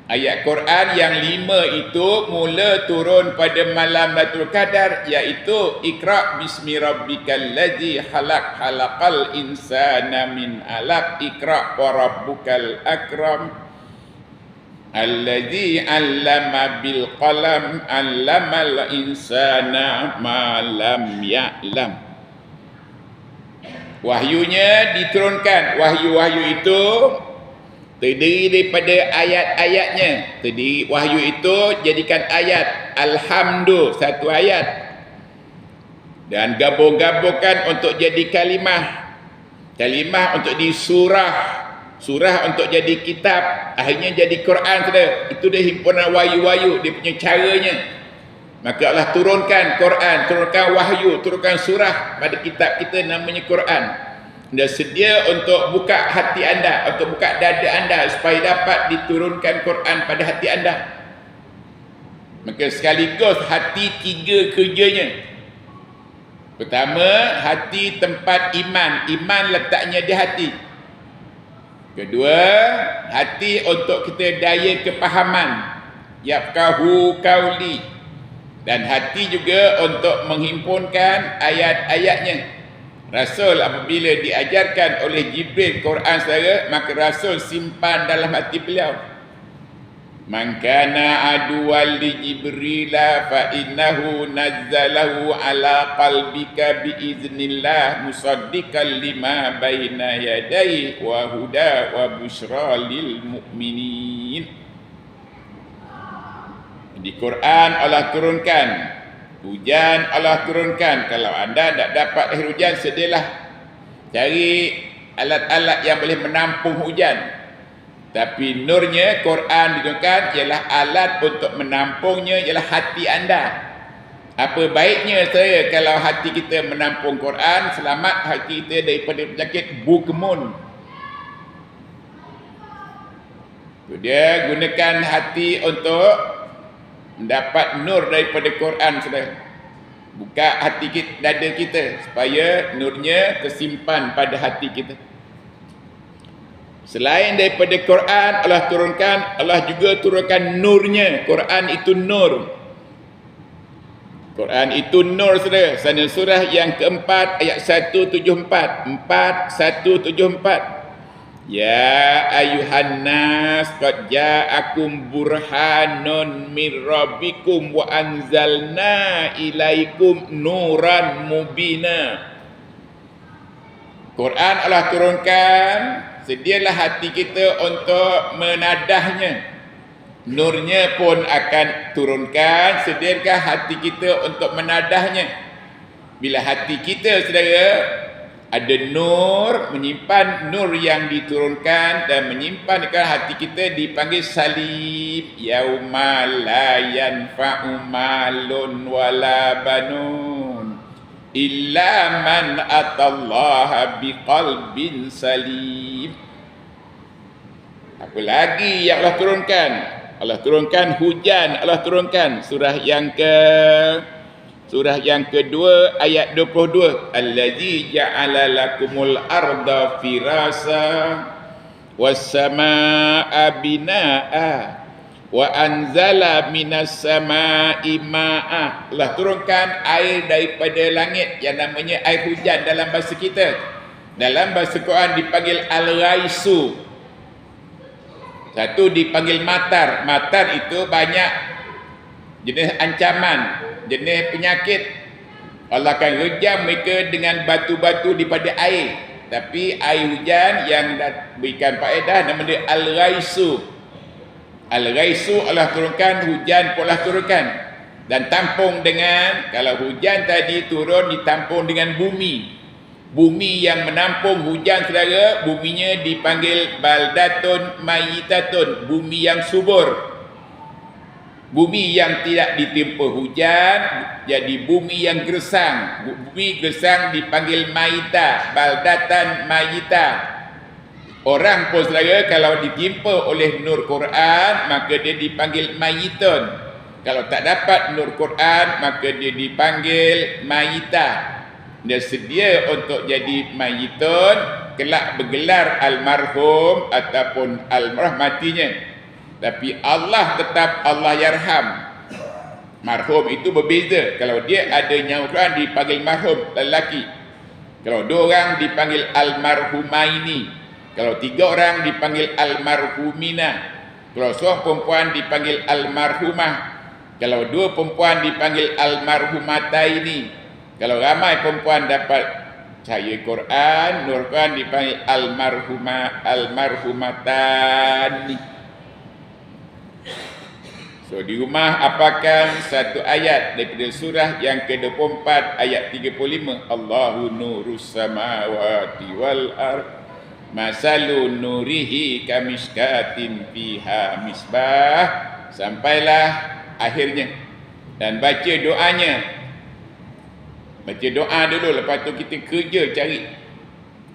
Ayat Quran yang 5 itu mula turun pada malam Lailatul Qadar, iaitu Iqra bismi rabbikal ladzi khalaq khalaqal insana min 'alaq Iqra wa rabbukal akram alladzi 'allama bil qalam 'allamal insana ma lam ya'lam. Wahyunya diturunkan. Wahyu-wahyu itu terdiri daripada ayat-ayatnya. Terdiri wahyu itu jadikan ayat. Alhamdulillah, satu ayat. Dan gabung-gabungkan untuk jadi kalimah. Kalimah untuk di surah. Surah untuk jadi kitab. Akhirnya jadi Quran sudah. Itu dia himpunan wahyu-wahyu. Dia punya caranya. Maka Allah turunkan Quran, turunkan wahyu, turunkan surah pada kitab kita namanya Quran. Dan sedia untuk buka hati anda, untuk buka dada anda supaya dapat diturunkan Quran pada hati anda. Maka sekaligus hati 3 kerjanya. Pertama, hati tempat iman. Iman letaknya di hati. Kedua, hati untuk kita daya kepahaman. Yafqahu qauli. Dan hati juga untuk menghimpunkan ayat-ayatnya. Rasul apabila diajarkan oleh Jibril Quran saudara, maka Rasul simpan dalam hati beliau. Man kana aduwal li Jibril fa innahu nazzalahu ala qalbika bi iznillah musaddiqan lima baina yadayhi wa huda wa busyra lil mu'minin. Di Quran Allah turunkan, hujan Allah turunkan. Kalau anda tak dapat air hujan, sedialah cari alat-alat yang boleh menampung hujan. Tapi nurnya Quran diturunkan ialah alat untuk menampungnya, ialah hati anda. Apa baiknya saya kalau hati kita menampung Quran, selamat hati kita daripada penyakit bugmun. Dia gunakan hati untuk mendapat nur daripada Quran sudah. Buka hati kita, dada kita, supaya nurnya tersimpan pada hati kita. Selain daripada Quran Allah turunkan, Allah juga turunkan nurnya. Quran itu nur. Quran itu nur sudah. Sana surah yang keempat ayat 174. 174. Ya ayuhan nas qad ja'akum burhanun min rabbikum wa anzalna ilaikum nuran mubina. Quran Allah turunkan, sedialah hati kita untuk menadahnya. Nurnya pun akan turunkan, sediakah hati kita untuk menadahnya. Bila hati kita saudara ada nur, menyimpan nur yang diturunkan dan menyimpan dekat hati kita, dipanggil salim. Yauma la yanfa'u malun wala banun illa man atallaha biqalbin salim. Apa lagi yang Allah turunkan? Allah turunkan hujan, Allah turunkan surah yang kedua ayat 22. Allazi ja'ala lakumul arda firasa was samaa'a binaa'a wa anzala minas samaa'i maa'a. Allah turunkan air daripada langit yang namanya air hujan dalam bahasa kita. Dalam bahasa Quran dipanggil al-ghaisu. Satu dipanggil matar. Matar itu banyak jenis ancaman, jenis penyakit. Allah akan rejam mereka dengan batu-batu daripada air. Tapi air hujan yang berikan faedah nama dia al-ghaisu. Al-ghaisu Allah turunkan, hujan pun Allah turunkan. Dan tampung dengan, kalau hujan tadi turun ditampung dengan bumi. Bumi yang menampung hujan saudara, buminya dipanggil baldatun mayitatun, bumi yang subur. Bumi yang tidak ditimpa hujan jadi bumi yang gersang. Bumi gersang dipanggil maita, baldatan maita. Orang pun saudara kalau ditimpa oleh nur Quran maka dia dipanggil mayitun. Kalau tak dapat nur Quran maka dia dipanggil maita. Dia sedia untuk jadi mayitun kelak bergelar almarhum ataupun almarhum matinya. Tapi Allah tetap Allah yarham. Marhum itu berbeza. Kalau dia ada nyawa Quran dipanggil marhum lelaki. Kalau 2 orang dipanggil almarhumaini. Kalau 3 orang dipanggil almarhumina. Kalau seorang perempuan dipanggil almarhumah. Kalau 2 perempuan dipanggil almarhumataini. Kalau ramai perempuan dapat cahaya Quran, nur Quran dipanggil almarhumatani. So di rumah apakan satu ayat daripada surah yang ke-24 ayat 35. Allahu nurus samawati wal ard. Masalu nurihi kamishkatin fiha misbah. Sampailah akhirnya. Dan baca doanya. Baca doa dulu, lepas tu kita kerja cari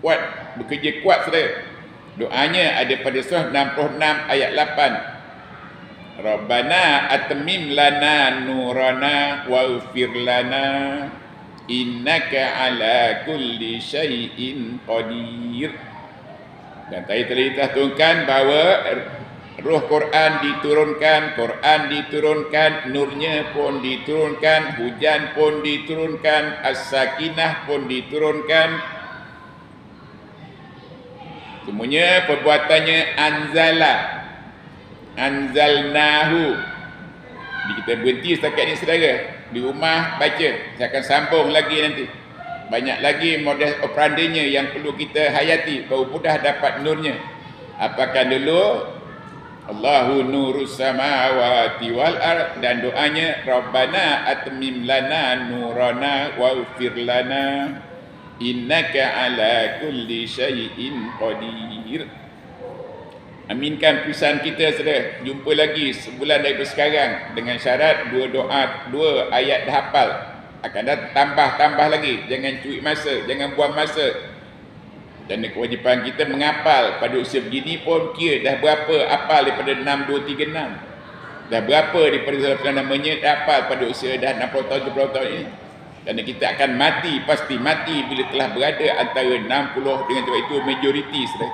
kuat, bekerja kuat saudara. Doanya ada pada surah 66 ayat 8. Rabbana atmim lana nurana waghfir lana innaka ala kulli syai'in qadir. Dan tadi telah ditahtunkan bahawa Ruh Quran diturunkan, nurnya pun diturunkan, hujan pun diturunkan, as-sakinah pun diturunkan. Semuanya perbuatannya anzalnahu. Kita berhenti setakat ini saudara. Di rumah baca. Saya akan sambung lagi nanti. Banyak lagi modus operandinya yang perlu kita hayati baru mudah dapat nurnya. Apakan dulu Allahu nurus samawati wal ard, dan doanya Rabbana atmim lana nurana waghfir lana innaka ala kulli syai'in qadir. Aminkan pisan kita saudara. Jumpa lagi sebulan dari sekarang dengan syarat 2 doa, 2 ayat dah hafal. Akan tambah lagi. Jangan curi masa, jangan buang masa. Dan kewajipan kita menghafal. Pada usia begini pun kira dah berapa hafal daripada 6236. Dah berapa daripada namanya dah hafal pada usia dah 60 tahun 70 tahun ini. Kerana kita akan mati, pasti mati bila telah berada antara 60 dengan sebab itu majoriti saudara.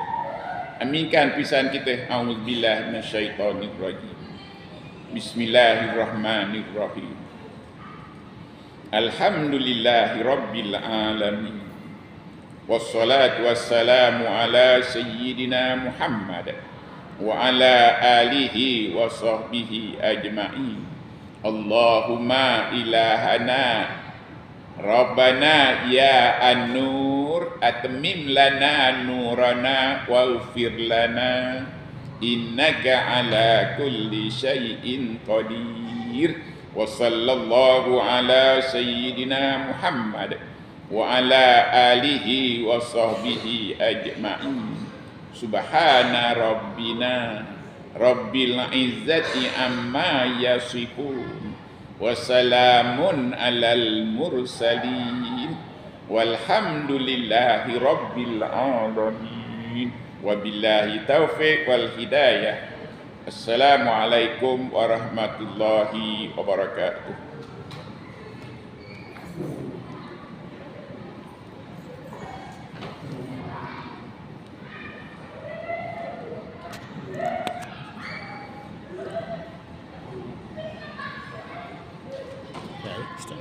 Aminkan pisan kita. A'udzubillah minasyaitonir rajim. Bismillahirrahmanirrahim. Alhamdulillahi rabbil alamin. Wassalatu wassalamu ala sayyidina Muhammad wa ala alihi wa sahbihi ajma'in. Allahumma ilahana Rabbana ya an-nur atmim lana nurana waghfir lana innaka ala kulli syai'in qadir. Wa sallallahu ala sayyidina Muhammad wa ala alihi wa sahbihi ajma'in. Subhana rabbina rabbil izzati amma yasifun wa salamun alal mursalin walhamdulillahi rabbil alamin. Wabillahi taufiq wal hidayah. Assalamualaikum warahmatullahi wabarakatuh. Baik, Ustaz.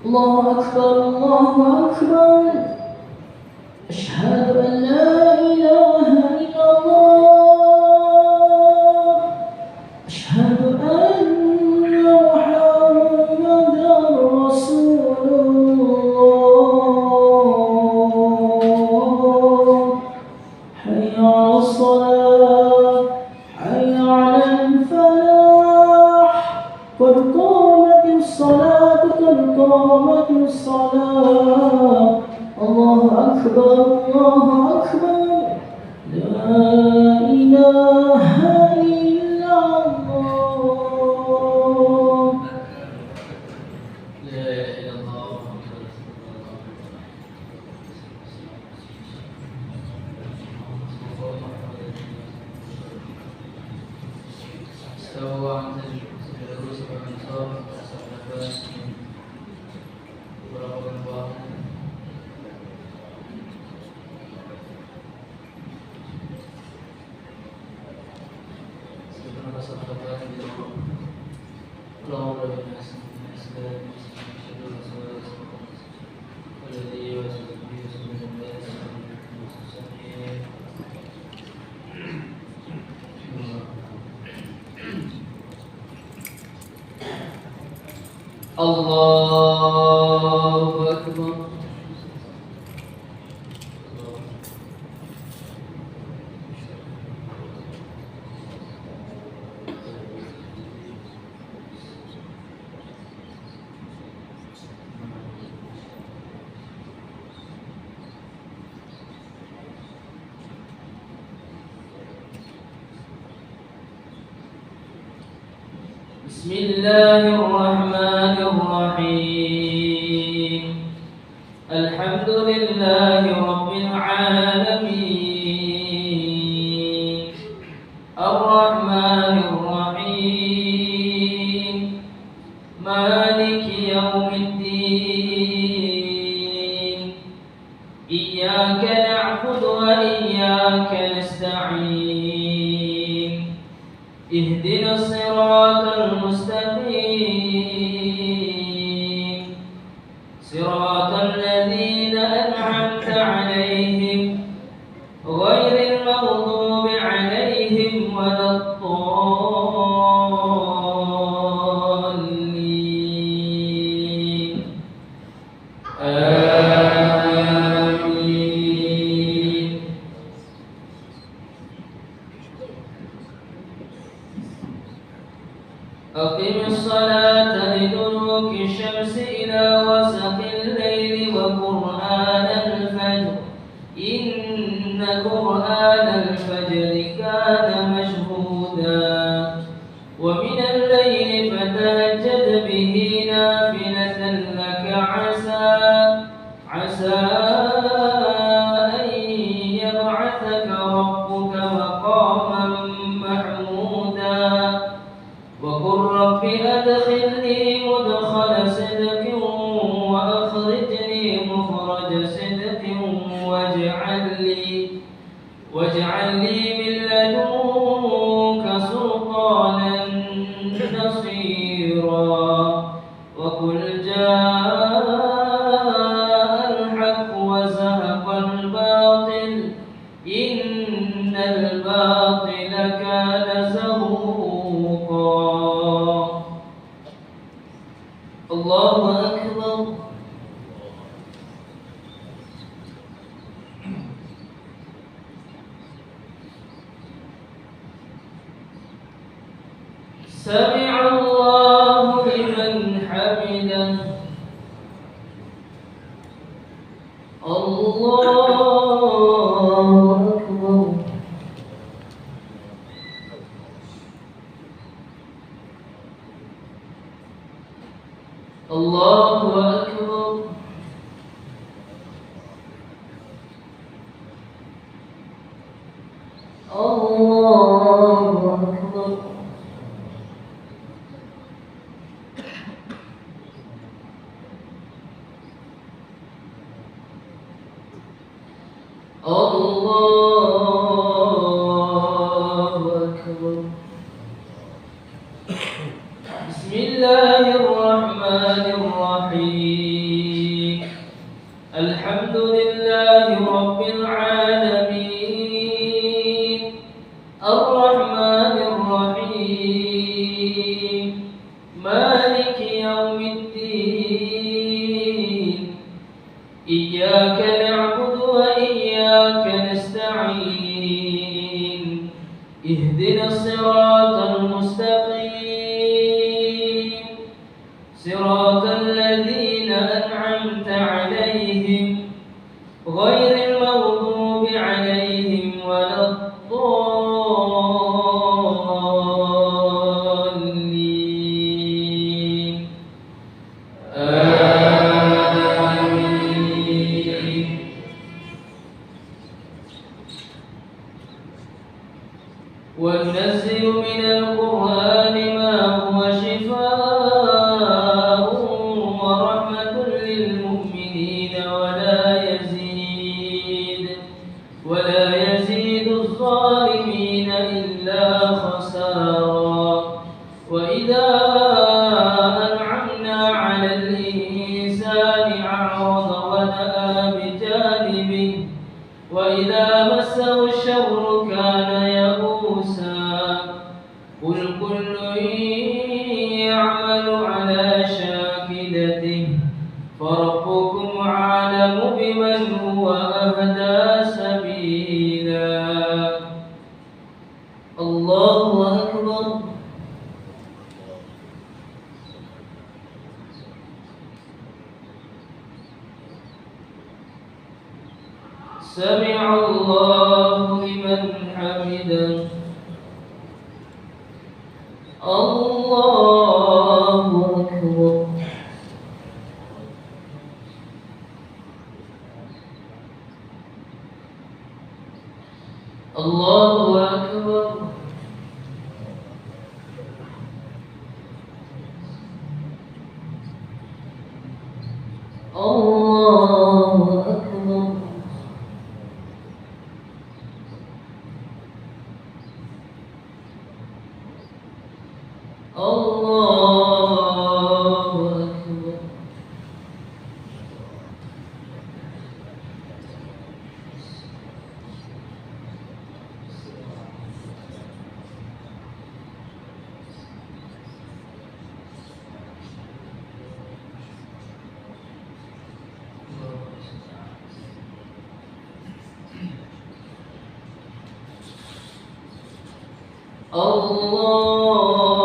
الله أكبر الله أكبر أشهد أن لا إله إلا الله أشهد أن محمدا رسول الله حي على الصلاة حي على الفلاح قد قامت الصلاة قد قامت الصلاة الله أكبر الله أكبر لا إله إلا الله لا إله إلا الله استوى عن الرؤوس والأنصار الله أكبر بسم الله الرحمن الرحيم الحمد لله رب العالمين الرحمن الرحيم مالك يوم الدين إياك نعبد وإياك نستعين اهدنا الصراط المستقيم صراط الذين أنعمت عليهم غير المغضوب عليهم ولا الضالين آمين أقم الصلاة لدلوك الشمس إلى غسق الليل وقرآن الفجر إن قرآن الفجر كان مشهودا ومن الليل فتهجد به نافلة لك عسى أن يبعثك ربك مقاما محمودا وقل رب أدخلني مدخل صدق وأخرجني مخرج صدق واجعل لي من لدنك سلطانا نصيرا وقل جاء الحق وزهق الباطل إن الباطل كان زهوقا الله أكبر سمع الله لمن حمده الله أكبر الله أكبر الله أكبر الله أكبر بسم الله الرحمن الرحيم الحمد لله رب العالمين الرحمن الرحيم مالك يوم الدين إياك نعبد وإياك نستعين اهدنا الصراط المستقيم صراط الذين أنعمت عليهم غير المغضوب عليهم ولا الضالين آمين وننزل من القرآن ما هو شفاء ورحمة للمؤمنين ولا يزيد الظالمين إلا خسارا وإذا أنعمنا على الإنسان أعرض ونأى بجانبه وإذا مسه الشر كان يئوسا قل كل يعمل على شاكلته فربكم أعلم بمن هو أهدى سبيلا الله أكبر سمع الله لمن حمده الله أكبر الله أكبر الله أكبر الله أكبر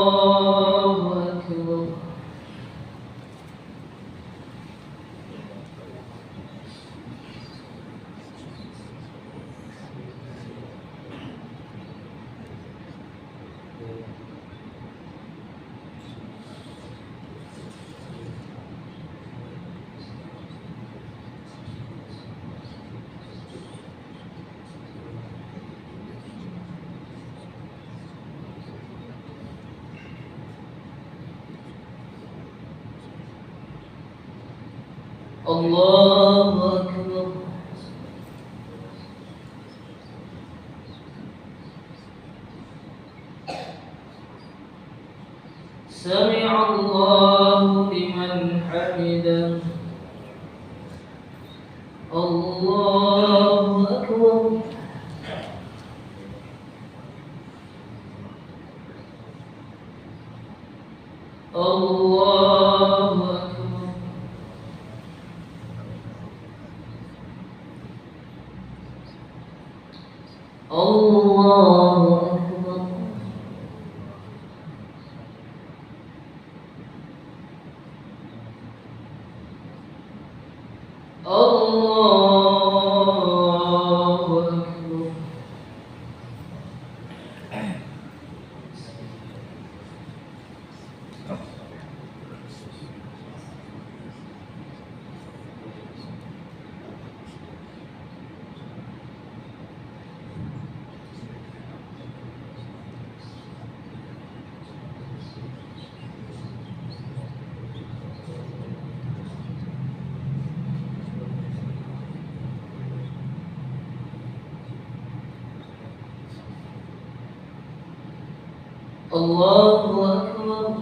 الله الله أكبر. سمع الله لمن حمده. الله أكبر. الله أكبر. الله أكبر. الله أكبر. الله أكبر.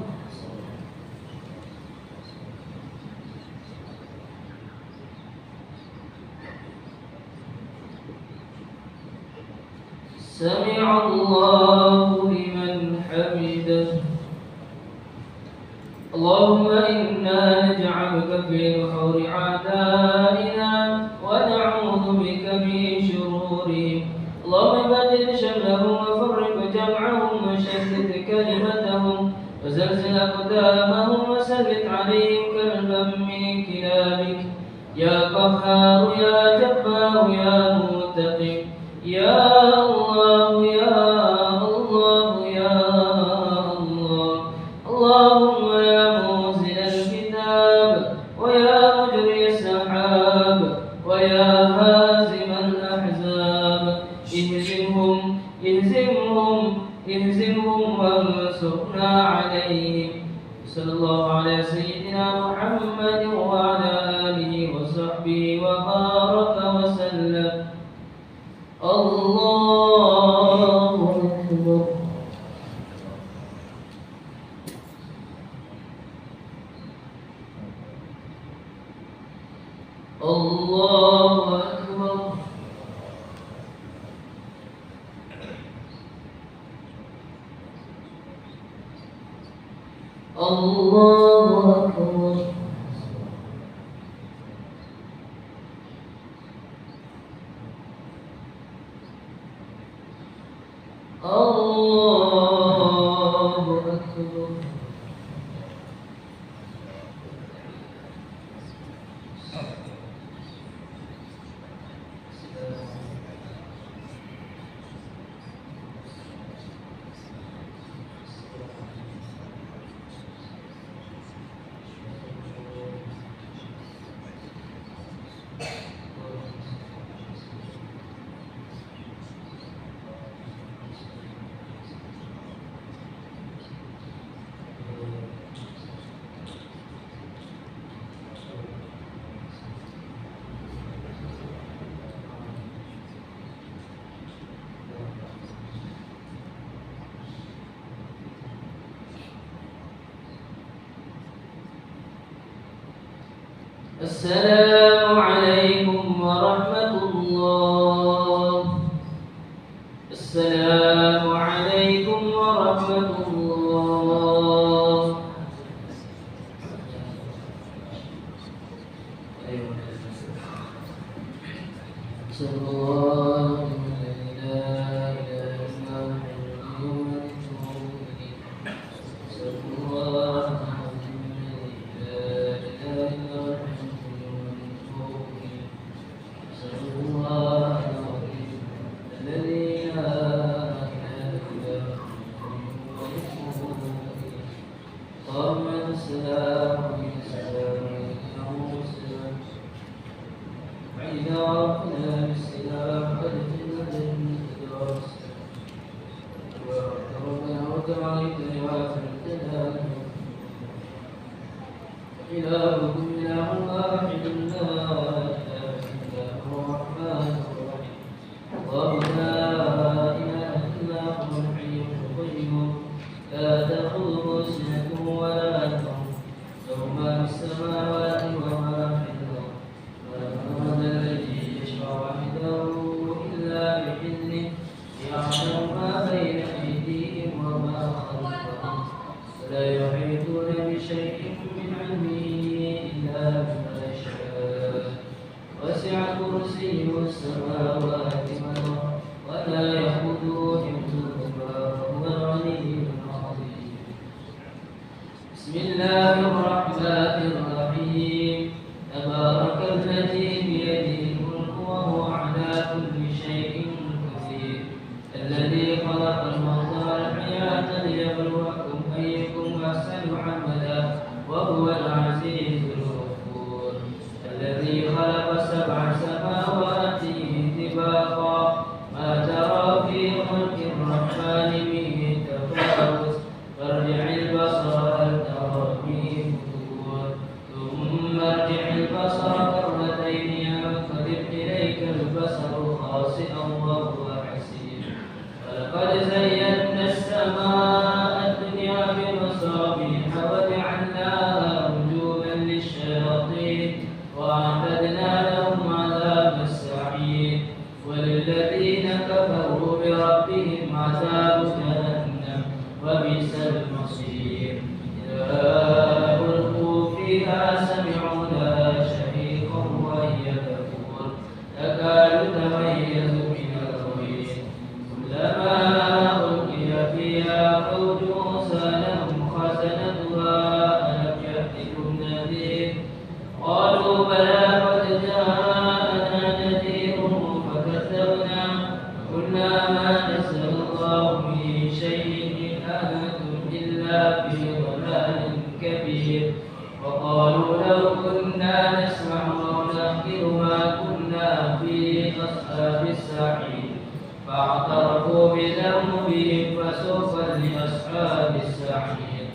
سمع الله لمن حمده. اللهم إنا نجعلك في نحور أعدائنا ونعوذ بك من شرورهم. اللهم بدل شملهم وفرق جمعهم وشتت كلمتهم وزلزل أقدامهم وسلط عليهم كلبا من كلابك يا قهار يا جبار يا منتقم يا الله يا الله يا الله. اللهم يا منزل الكتاب ويا مجري السحاب ويا هازم الأحزاب اهزمهم اهزمهم اهزمهم وانصرنا عليهم. صلى الله على سيدنا محمد وعلى آله وصحبه وبارك وسلم. الله أكبر. الله أكبر. الله أكبر. الله أكبر. السلام عليكم ورحمة الله. السلام عليكم ورحمة الله. صلى الله السلام السلام السلام فإذا عرفنا بالسلام فادخلنا الجنة ربنا وتعالى وآخرتنا إلهكم إله واحد لا إله إلا هو الرحمن الرحيم الله لا إله إلا هو الحي القيوم لا تأخذه سنة ولا نوم له ما في السماوات وما في الأرض من ذا الذي يشفع عنده إلا بإذنه يعلم ما بين أيديهم وما خلفهم ولا يحيطون بشيء من علمه إلا بما شاء وسع كرسيه السماوات والأرض ولا يئوده حفظهما وهو العلي العظيم بسم الله الرحمن الرحيم تبارك الذي بيده الملك وهو على كل شيء قدير الذي خلق الموت والحياة ليبلوكم أيكم أحسن عملا وهو العزيز الغفور الذي خلق 7 سماوات طباقا ما ترى في خلق الرحمن من تفاوت فارجع البصر هل ترى من فتور ثم ارجع البصر كرتين ينقلب إليك البصر خاسئا وهو حسير ولقد زينا السماء الدنيا بمصابيح وجعلناها رجوما للشياطين وأعتدنا لهم عذاب السعير وللذين كفروا بربهم عذاب جهنم وبئس المصير إذا ألقوا فيها سمعوا لها شهيقا وهي تفور تكاد تميز من الغيظ كلما ألقي فيها فوج سألهم خزنتها ألم يأتكم نذير قالوا بلى قد جاءنا نذير فكذبنا قلنا ما نزل الله من شيء إن أنتم إلا في ضلال كبير وقالوا لو كنا نسمع أو نعقل ما كنا في أصحاب السعير فاعترفوا بذنبهم فسوفا لأصحاب السعير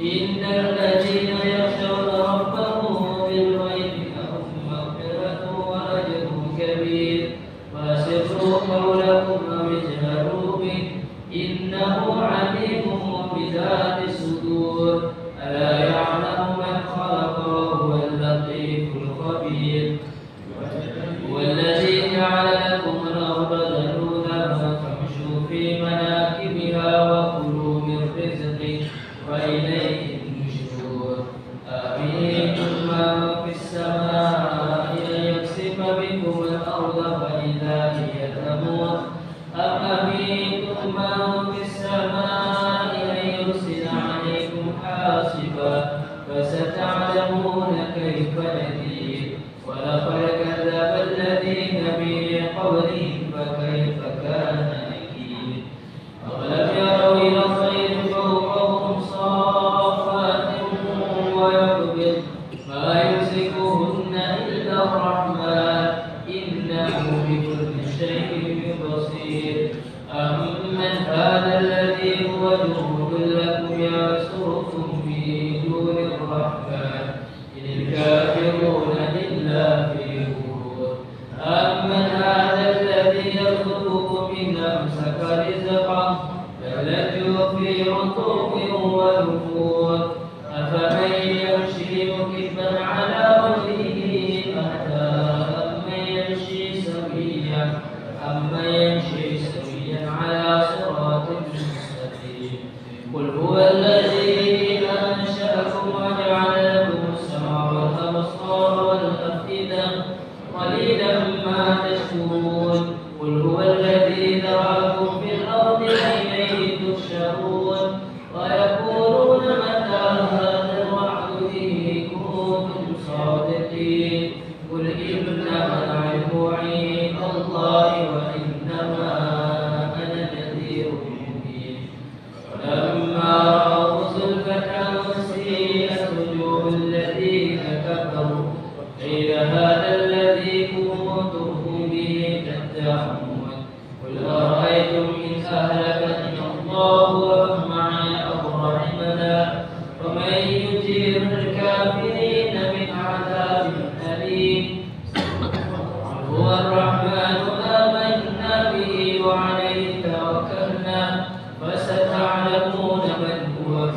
إن الذين يخشون ربهم بالغيب لهم مغفرة وأجر كبير وأسروا قولكم أو اجهروا به إنه عليم بذات الصدور ألا يعلم من خلق وهو اللطيف الخبير والذي جعل لكم الأرض ذلولا فامشوا في مناكبها وكلوا من رزقه وإليه النشور أمنتم من في السماء أن يخسف بكم الأرض فإذا هي تمور أم أمنتم من في السماء أن يرسل عليكم حاصبا فستعلمون كيف نذير ولقد كذب الذين من قبلهم فكيف كان نكير أولم يروا إلى الطير فوقهم صافات ويقبض ما يمسكهن إلا الرحمن إنه بكل شيء بصير أمن هذا الذي هو جند لكم يسركم في دون الرحمن إن الكافرون إلا في غرور أمن هذا الذي يرزقكم إن أمسك رزقه بل لجوا في عتو ونفور أفمن يمشي مكبا على وجهه أهدى أمن يمشي سويا على صراط مستقيم قل هو الذي أنشأكم وجعل لكم السمع والأبصار والأفئدة قليلا ما تشكرون قل هو الذي ذرأكم في الأرض وإليه تحشرون ويقولون متى هذا الوعد إن كنتم صادقين قل إنما العلم عند الله وإنما أنا نذير مبين ولما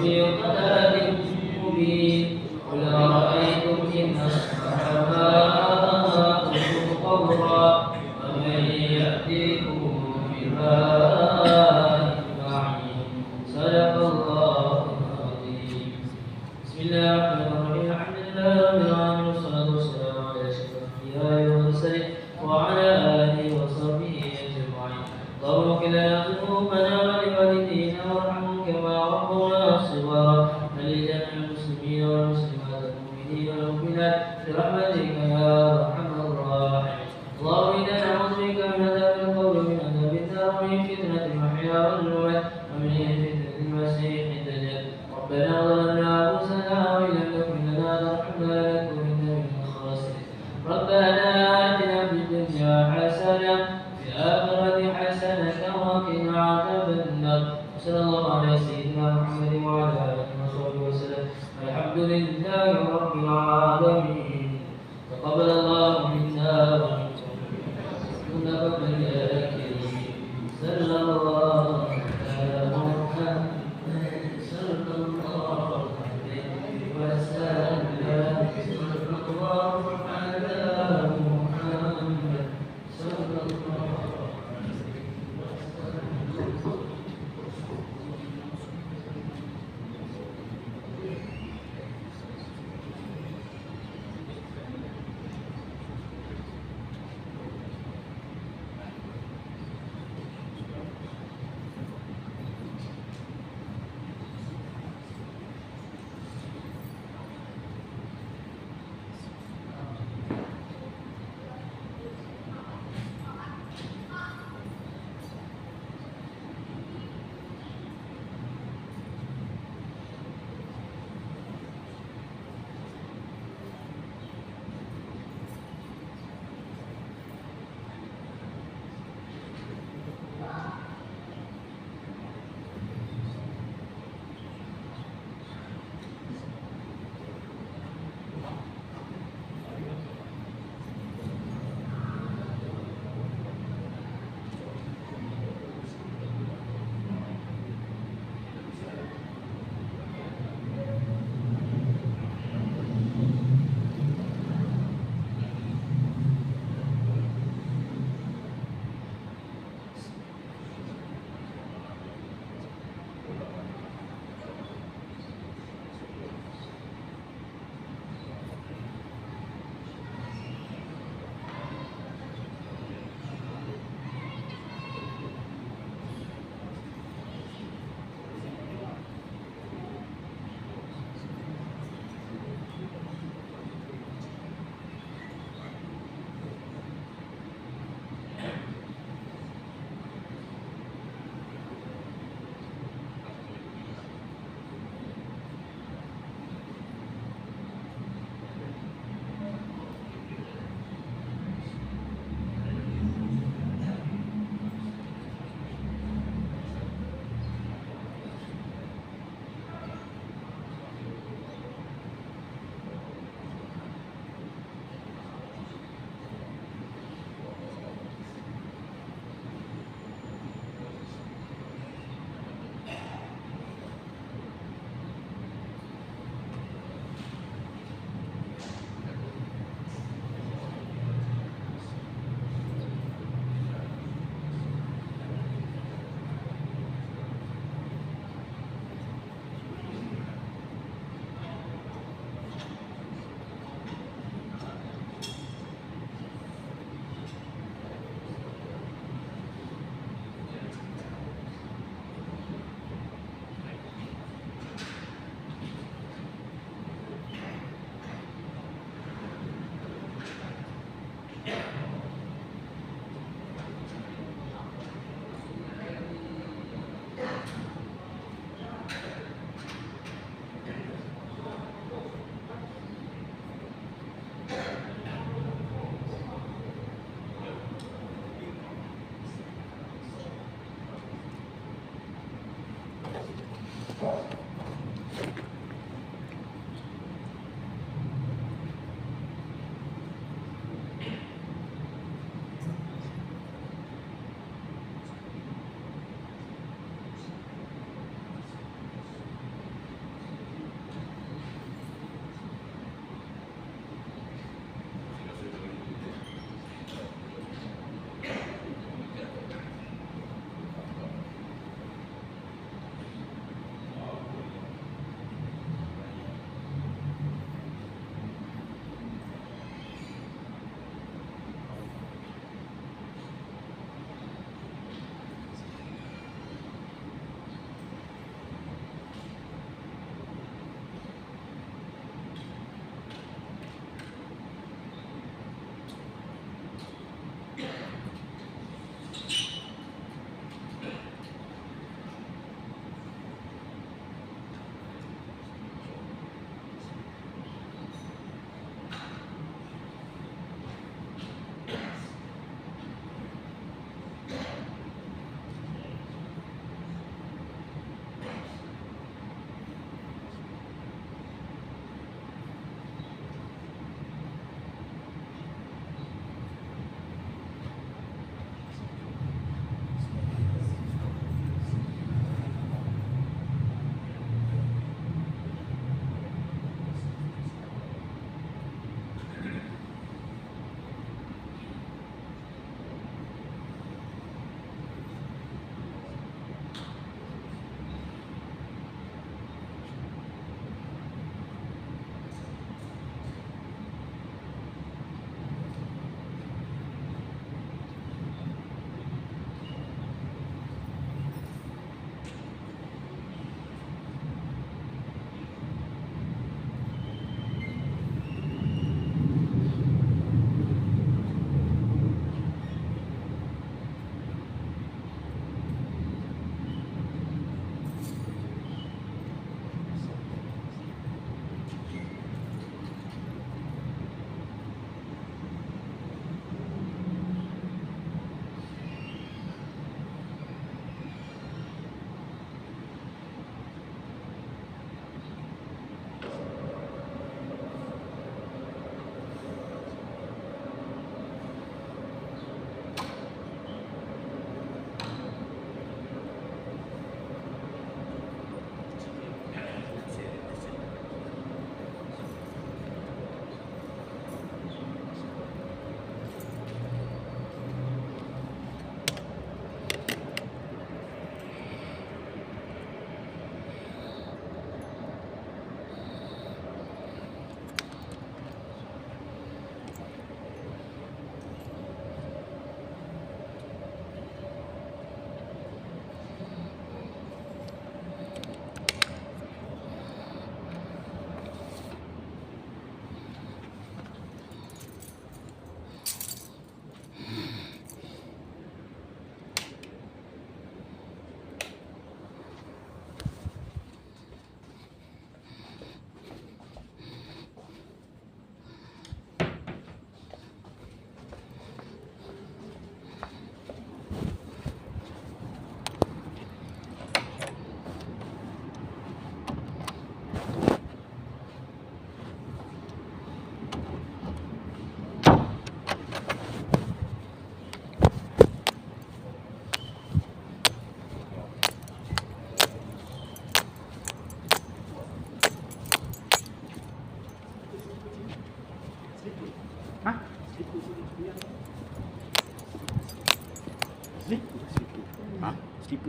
في ضلال مبين قل أرأيتم إن أصبح ماؤكم غورا ومن يأتيكم بماء معين صدق الله العظيم. بسم الله الرحمن الرحيم. الحمد لله رب العالمين والصلاة والسلام على أشرف الأنبياء والمرسلين وعلى آله وصحبه أجمعين. اللهم اغفر لنا ذنوبنا ولوالدينا وارحمهم كما ربونا صغارا ولجميع المسلمين والمسلمات المؤمنين والمؤمنات برحمتك يا أرحم الراحمين. اللهم إنا نعوذ بك من عذاب القبر ومن عذاب النار ومن فتنة المحيا والممات ومن فتنة المسيح الدجال. ربنا ظلمنا أنفسنا وإن لم تغفر لنا وترحمنا لنكونن من الخاسرين. ربنا آتنا في الدنيا حسنة وفي الآخرة حسنة وقنا عذاب النار. وصلى الله على سيدنا محمد وعلى آله وصحبه وسلم. الحمد لله رب العالمين. تقبل الله منا ومنكم تقبل يا كريم. صلى الله على محمد صلى الله عليه وسلم. صلى الله على محمد صلى الله عليه وسلم.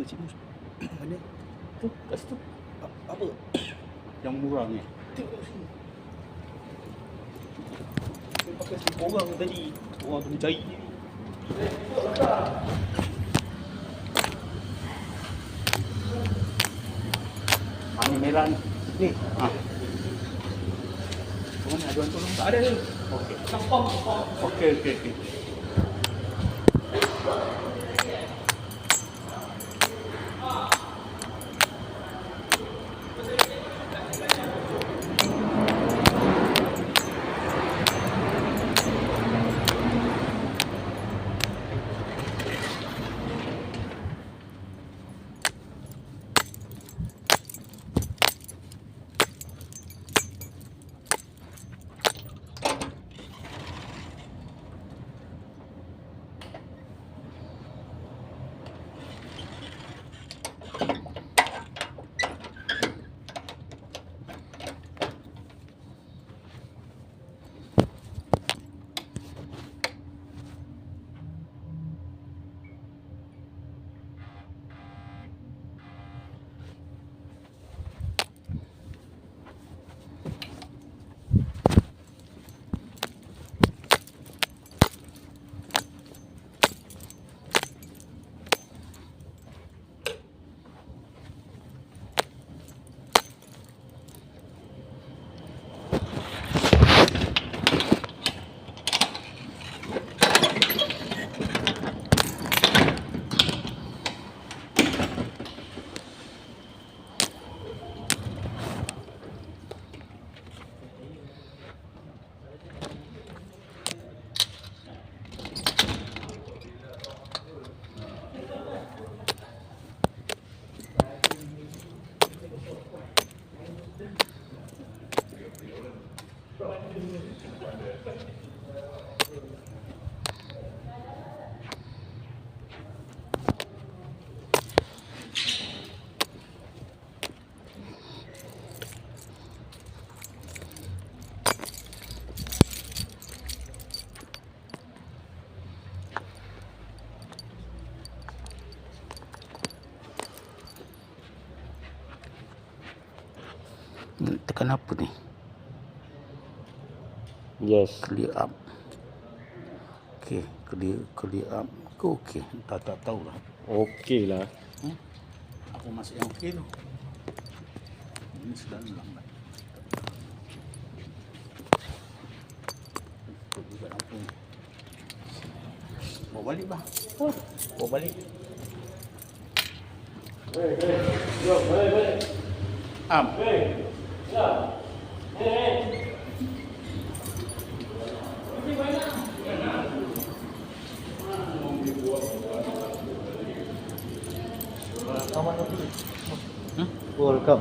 Cik Mus. Mana? Tu, kat situ. Apa? Yang murah ni. Tengok sini. Saya pakai slip orang tadi. Orang tu mencari ni. Ni merah ni. Ni. Ha. Mana aduan tolong? Tak ada ni. Okey. Nampak. Okey, okey, okey. Tekan apa ni? Yes. Clear up. Okey, clear up. Ke okey? Tak tahulah. Okey lah. Apa maksud yang okey tu? Ini sedang lambat. Ikut juga lampu ni. Bawa balik bah. Bawa balik. Am. Oh, rekam.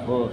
Oh.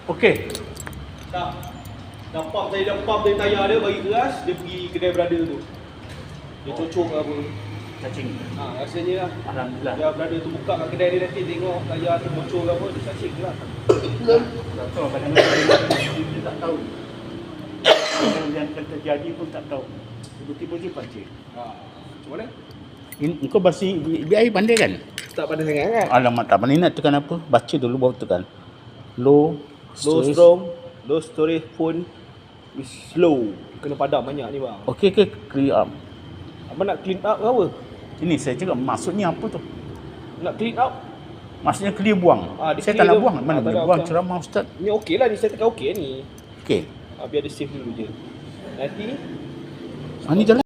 Okey. Dah pump dari tayar dia bagi keras, dia pergi kedai brother tu. Dia cocok ke apa. Cacing. Rasanya lah. Alhamdulillah. Dia brother tu buka kat kedai dia nanti tengok tayar tu bocor ke apa, dia cacing lah. Tak tahu kadang-kadang dia tak tahu. Yang terjadi pun tak tahu. Tiba-tiba je pancing. Macam mana? Engkau basi BI pandai kan? Tak pandai sangat kan? Alamak, tak pandai nak tekan apa? Baca dulu baru tekan. Low storage phone is slow. Kena padam banyak ni bang. Okey, clear up. Abang nak clean up ke apa? Ini saya cakap maksudnya apa tu? Nak clean up? Maksudnya clear buang. Dia Saya tak nak clear buang. tu. Mana Tak boleh nak buang buang. ceramah ustaz. Ni okey lah ni, saya tekan okey ni. Okey. Biar dia save dulu je. Nanti Ni jalan.